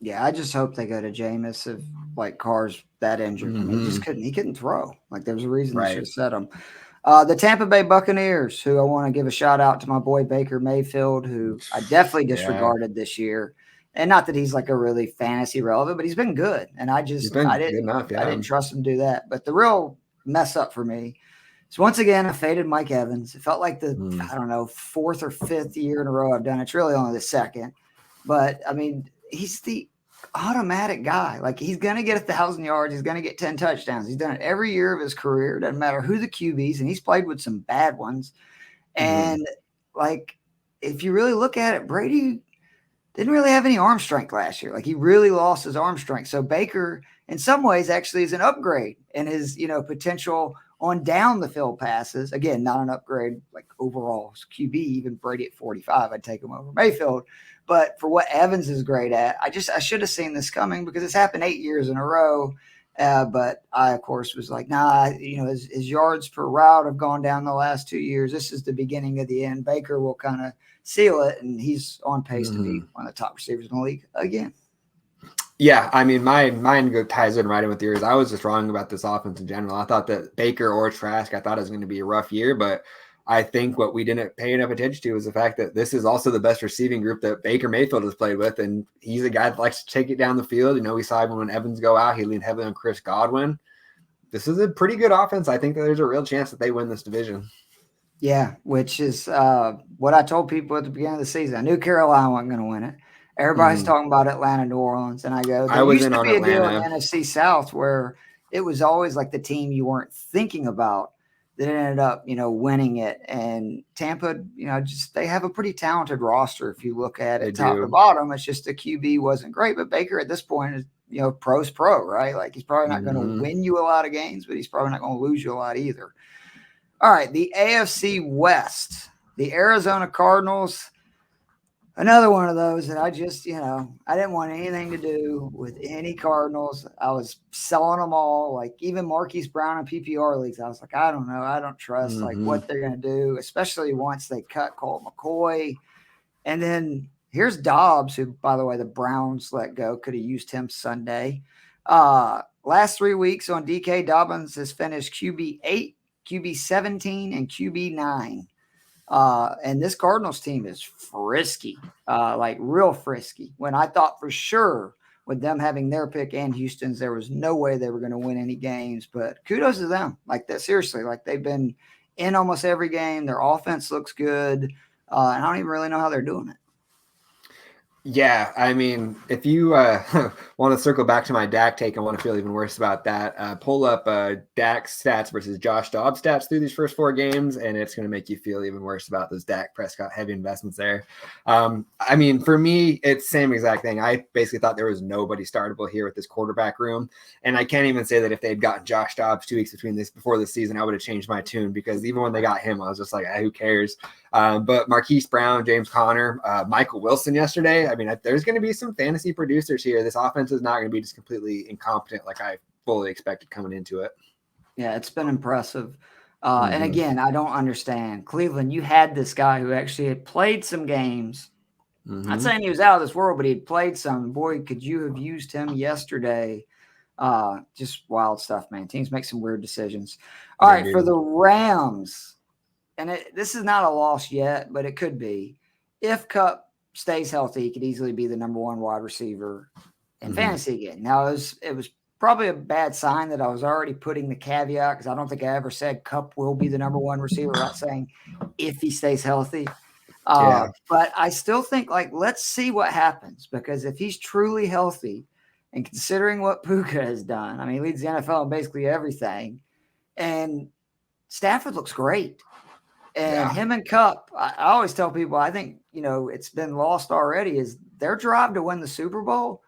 [SPEAKER 2] Yeah, I just hope they go to Jameis if Carr's that injured. I mean, he couldn't throw. There was a reason they should have set him. The Tampa Bay Buccaneers, who I want to give a shout out to my boy Baker Mayfield, who I definitely disregarded this year. And not that he's a really fantasy relevant, but he's been good. And I didn't trust him to do that. But the real mess up for me is once again I faded Mike Evans. It felt like the 4th or 5th year in a row I've done it. It's really only the second. But I mean, he's the automatic guy. Like, he's going to get 1,000 yards. He's going to get 10 touchdowns. He's done it every year of his career. Doesn't matter who the QBs, and he's played with some bad ones. And like, if you really look at it, Brady didn't really have any arm strength last year. Like, he really lost his arm strength. So Baker, in some ways, actually is an upgrade in his, potential on down the field passes. Again, not an upgrade like overall QB. Even Brady at 45, I'd take him over Mayfield. But for what Evans is great at, I should have seen this coming because it's happened 8 years in a row. But I, of course, was like, nah, his yards per route have gone down the last 2 years. This is the beginning of the end. Baker will kind of seal it, and he's on pace to be one of the top receivers in the league again.
[SPEAKER 1] Yeah, I mean, mine ties in right in with yours. I was just wrong about this offense in general. I thought that Baker or Trask, I thought it was going to be a rough year, but I think what we didn't pay enough attention to was the fact that this is also the best receiving group that Baker Mayfield has played with, and he's a guy that likes to take it down the field. We saw him when Evans go out, he leaned heavily on Chris Godwin. This is a pretty good offense. I think that there's a real chance that they win this division.
[SPEAKER 2] Yeah, which is what I told people at the beginning of the season. I knew Carolina wasn't going to win it. Everybody's talking about Atlanta, New Orleans, and I go, there used to be a deal in NFC South where it was always like the team you weren't thinking about that ended up, winning it. And Tampa, they have a pretty talented roster if you look at it top to bottom. It's just the QB wasn't great, but Baker at this point is, pro's pro, right? Like, he's probably not going to win you a lot of games, but he's probably not going to lose you a lot either. All right, the AFC West, the Arizona Cardinals. Another one of those that I just, I didn't want anything to do with any Cardinals. I was selling them all, like even Marquise Brown and PPR leagues. I was like, I don't know. I don't trust like what they're going to do, especially once they cut Colt McCoy. And then here's Dobbs, who, by the way, the Browns let go. Could have used him Sunday. Last 3 weeks on DK, Dobbins has finished QB 8, QB 17, and QB 9. And this Cardinals team is frisky, like real frisky. When I thought for sure with them having their pick and Houston's, there was no way they were going to win any games. But kudos to them. Like that, seriously, like they've been in almost every game. Their offense looks good. And I don't even really know how they're doing it.
[SPEAKER 1] Yeah, I mean, if you want to circle back to my Dak take, I want to feel even worse about that. Pull up Dak's stats versus Josh Dobbs stats through these first 4 games, and it's going to make you feel even worse about those Dak Prescott heavy investments there. I mean, for me, it's the same exact thing. I basically thought there was nobody startable here with this quarterback room, and I can't even say that if they had gotten Josh Dobbs 2 weeks before the season, I would have changed my tune, because even when they got him, I was just like, who cares? But Marquise Brown, James Conner, Michael Wilson yesterday, I mean, there's going to be some fantasy producers here. This offense is not going to be just completely incompetent like I fully expected coming into it.
[SPEAKER 2] Yeah, it's been impressive. And again, I don't understand. Cleveland, you had this guy who actually had played some games. Not saying he was out of this world, but he had played some. Boy, could you have used him yesterday. Just wild stuff, man. Teams make some weird decisions. All right, for the Rams, and this is not a loss yet, but it could be. If Kupp stays healthy, he could easily be the number 1 wide receiver in fantasy again. Now, it was probably a bad sign that I was already putting the caveat, because I don't think I ever said Kupp will be the number 1 receiver. I'm not saying if he stays healthy. But I still think, like, let's see what happens, because if he's truly healthy, and considering what Puka has done, I mean, he leads the NFL in basically everything, and Stafford looks great. And him and Kupp, I always tell people, I think, it's been lost already, is their drive to win the Super Bowl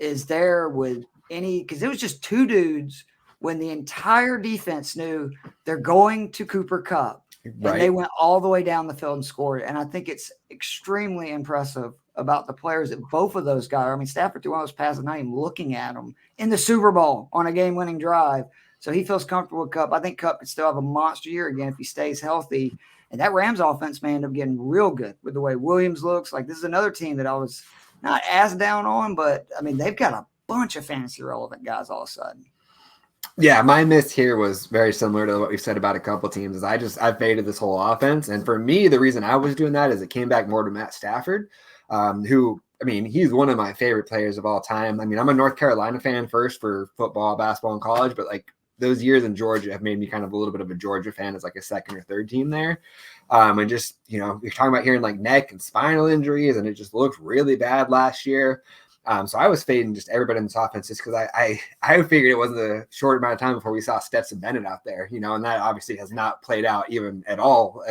[SPEAKER 2] is there with because it was just 2 dudes when the entire defense knew they're going to Cooper Kupp. Right. And they went all the way down the field and scored. And I think it's extremely impressive about the players that both of those guys. I mean, Stafford threw one of those passes, not even looking at them in the Super Bowl on a game-winning drive. So he feels comfortable with Kupp. I think Kupp could still have a monster year again if he stays healthy. And that Rams offense may end up getting real good with the way Williams looks. Like, this is another team that I was not as down on, but, I mean, they've got a bunch of fantasy-relevant guys all of a sudden.
[SPEAKER 1] Yeah, my miss here was very similar to what we've said about a couple teams. Is I faded this whole offense. And for me, the reason I was doing that is it came back more to Matt Stafford, who, I mean, he's one of my favorite players of all time. I mean, I'm a North Carolina fan first for football, basketball, and college, but, like, those years in Georgia have made me kind of a little bit of a Georgia fan as like a second or third team there. And just, you're talking about hearing like neck and spinal injuries, and it just looked really bad last year. So I was fading just everybody in this offense just because I figured it wasn't a short amount of time before we saw Stetson Bennett out there, and that obviously has not played out even at all.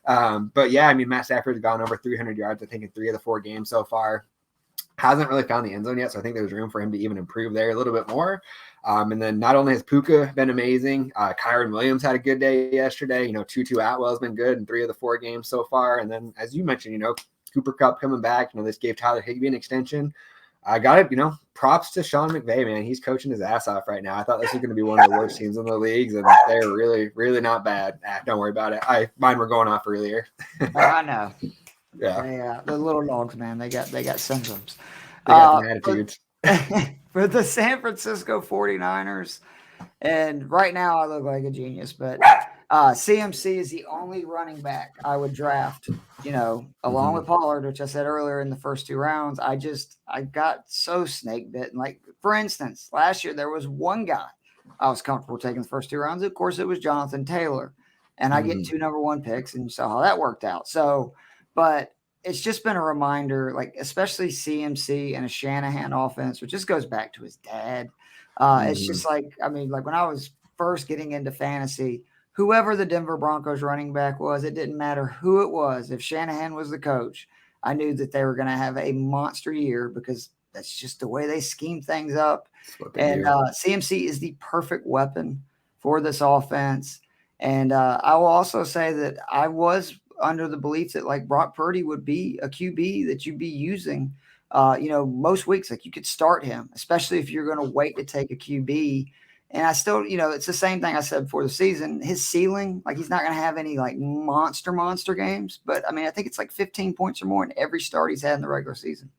[SPEAKER 1] But yeah, I mean, Matt Stafford's gone over 300 yards, I think, in 3 of the 4 games so far. Hasn't really found the end zone yet, so I think there's room for him to even improve there a little bit more. And then not only has Puka been amazing, Kyron Williams had a good day yesterday. Tutu Atwell's been good in 3 of the 4 games so far. And then, as you mentioned, Cooper Kupp coming back. This gave Tyler Higbee an extension. I got it. Props to Sean McVay, man. He's coaching his ass off right now. I thought this was going to be one of the worst teams in the leagues, and they're really, really not bad. Don't worry about it. Mine were going off earlier.
[SPEAKER 2] I know.
[SPEAKER 1] Yeah,
[SPEAKER 2] the little dogs, man. They got symptoms.
[SPEAKER 1] They got some attitudes.
[SPEAKER 2] For the San Francisco 49ers, and right now I look like a genius, but CMC is the only running back I would draft, along with Pollard, which I said earlier in the first 2 rounds. I got so snake bitten. Like, for instance, last year there was one guy I was comfortable taking the first 2 rounds. Of course, it was Jonathan Taylor, and I get 2 number 1 picks, and you saw how that worked out. So, but it's just been a reminder, like, especially CMC and a Shanahan offense, which just goes back to his dad. It's just like when I was first getting into fantasy, whoever the Denver Broncos running back was, it didn't matter who it was. If Shanahan was the coach, I knew that they were going to have a monster year because that's just the way they scheme things up. And CMC is the perfect weapon for this offense. And I will also say that I was under the belief that, like, Brock Purdy would be a QB that you'd be using, most weeks. Like, you could start him, especially if you're going to wait to take a QB. And I still, it's the same thing I said before the season. His ceiling, like, he's not going to have any, like, monster games. But, I mean, I think it's like 15 points or more in every start he's had in the regular season.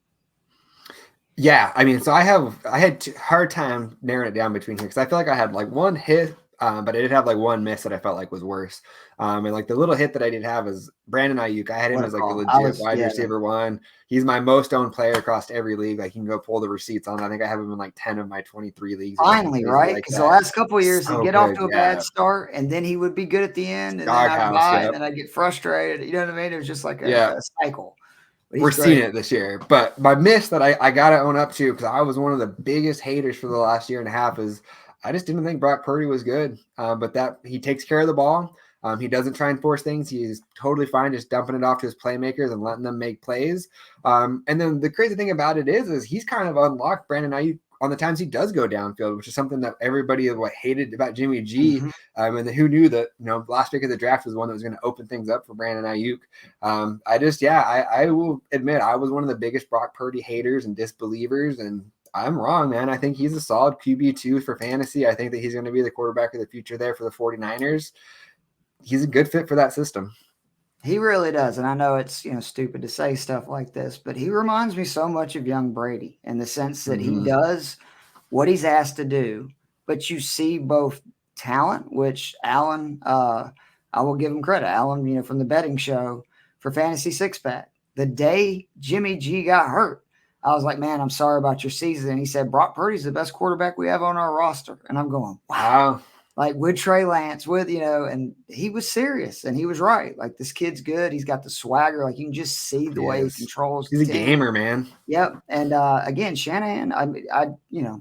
[SPEAKER 1] Yeah, I mean, so I had hard time narrowing it down between here because I feel like I had, like, one hit, but I did have, like, one miss that I felt like was worse. And, like, the little hit that I did have is Brandon Ayuk. I had him as, like, a legit wide receiver 1. He's my most owned player across every league. Like, you can go pull the receipts on. I think I have him in, like, 10 of my 23 leagues.
[SPEAKER 2] Finally, right? Because the last couple of years, he'd get off to a bad start, and then he would be good at the end, and then I'd buy, and then I'd get frustrated. You know what I mean? It was just like a cycle.
[SPEAKER 1] We're seeing it this year. But my miss that I got to own up to, because I was one of the biggest haters for the last year and a half, is I just didn't think Brock Purdy was good. But that he takes care of the ball. He doesn't try and force things. He's totally fine just dumping it off to his playmakers and letting them make plays. And then the crazy thing about it is he's kind of unlocked Brandon Ayuk on the times he does go downfield, which is something that everybody hated about Jimmy G. And who knew that, last pick of the draft was one that was going to open things up for Brandon Ayuk. I will admit I was one of the biggest Brock Purdy haters and disbelievers, and I'm wrong, man. I think he's a solid QB2 for fantasy. I think that he's going to be the quarterback of the future there for the 49ers. He's a good fit for that system.
[SPEAKER 2] He really does. And I know it's, stupid to say stuff like this, but he reminds me so much of young Brady in the sense that he does what he's asked to do, but you see both talent, which Alan, I will give him credit. Alan, from the betting show for Fantasy Six Pack, the day Jimmy G got hurt, I was like, man, I'm sorry about your season. And he said, Brock Purdy's the best quarterback we have on our roster. And I'm going, wow. Like, with Trey Lance, and he was serious, and he was right. Like, this kid's good. He's got the swagger. Like, you can just see the way he controls.
[SPEAKER 1] He's a gamer, man.
[SPEAKER 2] Yep. And again, Shanahan,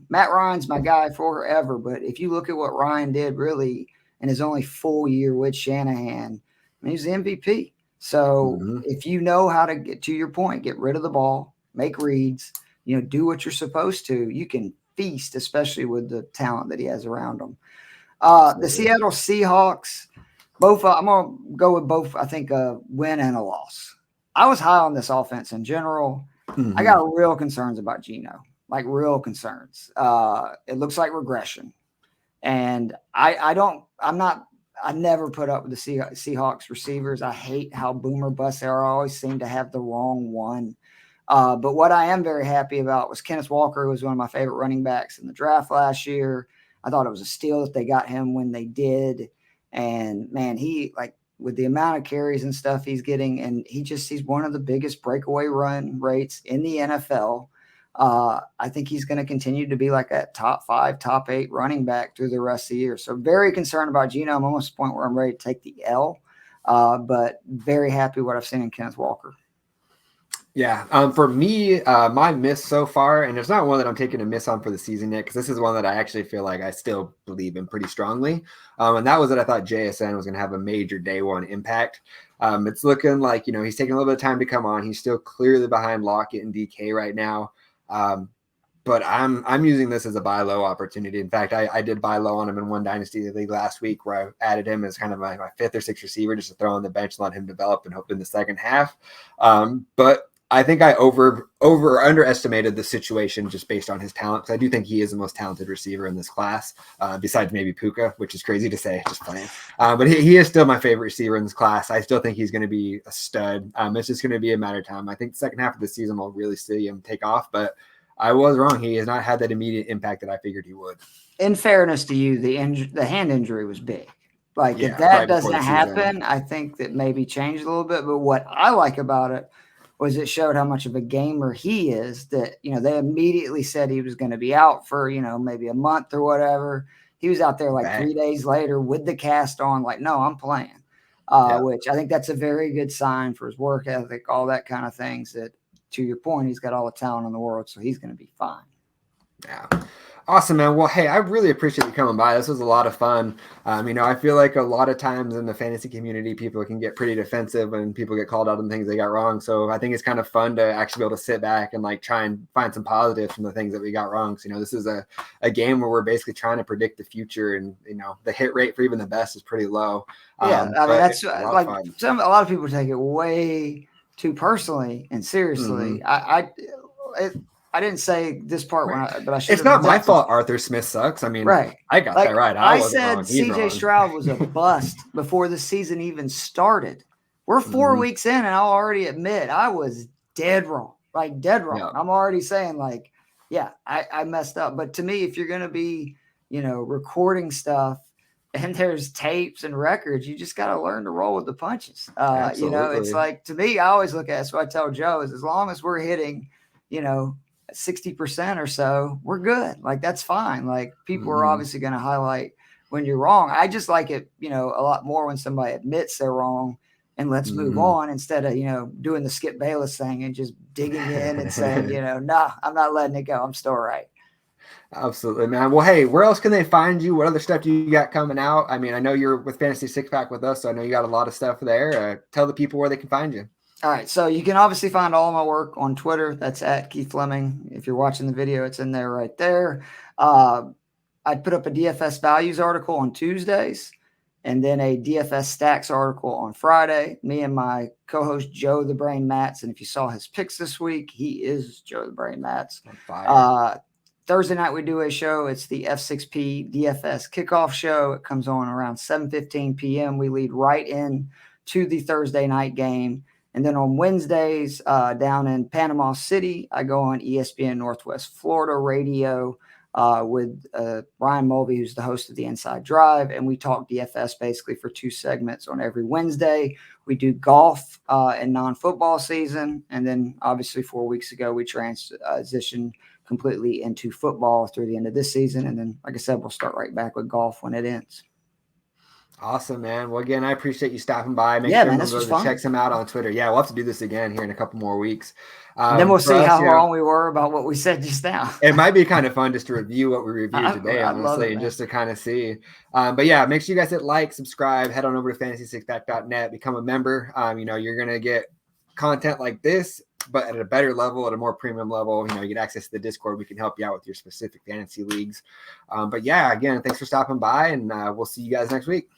[SPEAKER 2] Matt Ryan's my guy forever. But if you look at what Ryan did really in his only full year with Shanahan, he's the MVP. So if you know how to get to your point, get rid of the ball, make reads, do what you're supposed to, you can feast, especially with the talent that he has around him. The Seattle Seahawks, both. I'm going to go with both, I think, a win and a loss. I was high on this offense in general. I got real concerns about Geno, like real concerns. It looks like regression. And I never put up with the Seahawks receivers. I hate how boomer bust they are. I always seem to have the wrong one. But what I am very happy about was Kenneth Walker, who was one of my favorite running backs in the draft last year. I thought it was a steal that they got him when they did. And, man, he, like, with the amount of carries and stuff he's getting, and he's one of the biggest breakaway run rates in the NFL. I think he's going to continue to be like that top 5, top 8 running back through the rest of the year. So very concerned about Geno. I'm almost at the point where I'm ready to take the L, but very happy what I've seen in Kenneth Walker.
[SPEAKER 1] Yeah. For me, my miss so far, and it's not one that I'm taking a miss on for the season yet, because this is one that I actually feel like I still believe in pretty strongly. And that was that I thought JSN was going to have a major day one impact. It's looking like, he's taking a little bit of time to come on. He's still clearly behind Lockett and DK right now. But I'm using this as a buy low opportunity. In fact, I did buy low on him in one Dynasty league last week, where I added him as kind of my fifth or sixth receiver, just to throw on the bench and let him develop and hope in the second half. But I think I underestimated the situation just based on his talent, because I do think he is the most talented receiver in this class, besides maybe Puka, which is crazy to say, just playing. But he is still my favorite receiver in this class. I still think he's going to be a stud. It's just going to be a matter of time. I think the second half of the season we'll really see him take off, but I was wrong. He has not had that immediate impact that I figured he would.
[SPEAKER 2] In fairness to you, the hand injury was big. Like, if that doesn't happen, I think that maybe changed a little bit. But what I like about it was it showed how much of a gamer he is, that, they immediately said he was going to be out for, maybe a month or whatever. He was out there like 3 days later with the cast on, like, no, I'm playing, which I think that's a very good sign for his work ethic, all that kind of things. That, to your point, he's got all the talent in the world, so he's going to be fine.
[SPEAKER 1] Yeah. Awesome, man. Well, hey, I really appreciate you coming by. This was a lot of fun. I feel like a lot of times in the fantasy community, people can get pretty defensive when people get called out on things they got wrong. So I think it's kind of fun to actually be able to sit back and try and find some positives from the things that we got wrong. So, this is a game where we're basically trying to predict the future, and, the hit rate for even the best is pretty low.
[SPEAKER 2] Yeah. That's a lot of people take it way too personally and seriously.
[SPEAKER 1] Mm-hmm.
[SPEAKER 2] I didn't say this part, but I should.
[SPEAKER 1] It's not my fault Arthur Smith sucks. I mean,
[SPEAKER 2] right.
[SPEAKER 1] I got that right.
[SPEAKER 2] I said CJ Stroud was a bust before the season even started. We're 4 weeks in, and I'll already admit I was dead wrong. Dead wrong. Yeah. I'm already saying, I messed up. But to me, if you're going to be, recording stuff and there's tapes and records, you just got to learn to roll with the punches. It's like, to me, I always look at it. So I tell Joe, is as long as we're hitting, 60% or so, we're good. That's fine. People are obviously going to highlight when you're wrong. I just like it, a lot more when somebody admits they're wrong and let's move on, instead of, doing the Skip Bayless thing and just digging in and saying, nah, I'm not letting it go. I'm still right.
[SPEAKER 1] Absolutely, man. Well, hey, where else can they find you? What other stuff do you got coming out? I mean, I know you're with Fantasy Six Pack with us, so I know you got a lot of stuff there. Tell the people where they can find you.
[SPEAKER 2] All right, so you can obviously find all of my work on Twitter. That's at Keith Flemming. If you're watching the video, it's in there right there. I put up a DFS values article on Tuesdays, and then a DFS stacks article on Friday. Me and my co-host Joe the Brain Matz, and if you saw his picks this week, he is Joe the Brain Matz. Thursday night we do a show. It's the F6P DFS kickoff show. It comes on around 7:15 p.m. We lead right in to the Thursday night game. And then on Wednesdays, down in Panama City, I go on ESPN Northwest Florida radio with Ryan Mulvey, who's the host of the Inside Drive. And we talk DFS basically for 2 segments on every Wednesday. We do golf and non-football season. And then obviously 4 weeks ago, we transitioned completely into football through the end of this season. And then, like I said, we'll start right back with golf when it ends.
[SPEAKER 1] Awesome, man. Well, again, I appreciate you stopping by. Make sure to check him out on Twitter. Yeah, we'll have to do this again here in a couple more weeks.
[SPEAKER 2] And then we'll see how wrong we were about what we said just now.
[SPEAKER 1] It might be kind of fun just to review what we reviewed today, honestly, and just to kind of see. But yeah, make sure you guys hit like, subscribe, head on over to fantasy6pack.net, become a member. You're going to get content like this, but at a better level, at a more premium level. You get access to the Discord. We can help you out with your specific fantasy leagues. But yeah, again, thanks for stopping by, and we'll see you guys next week.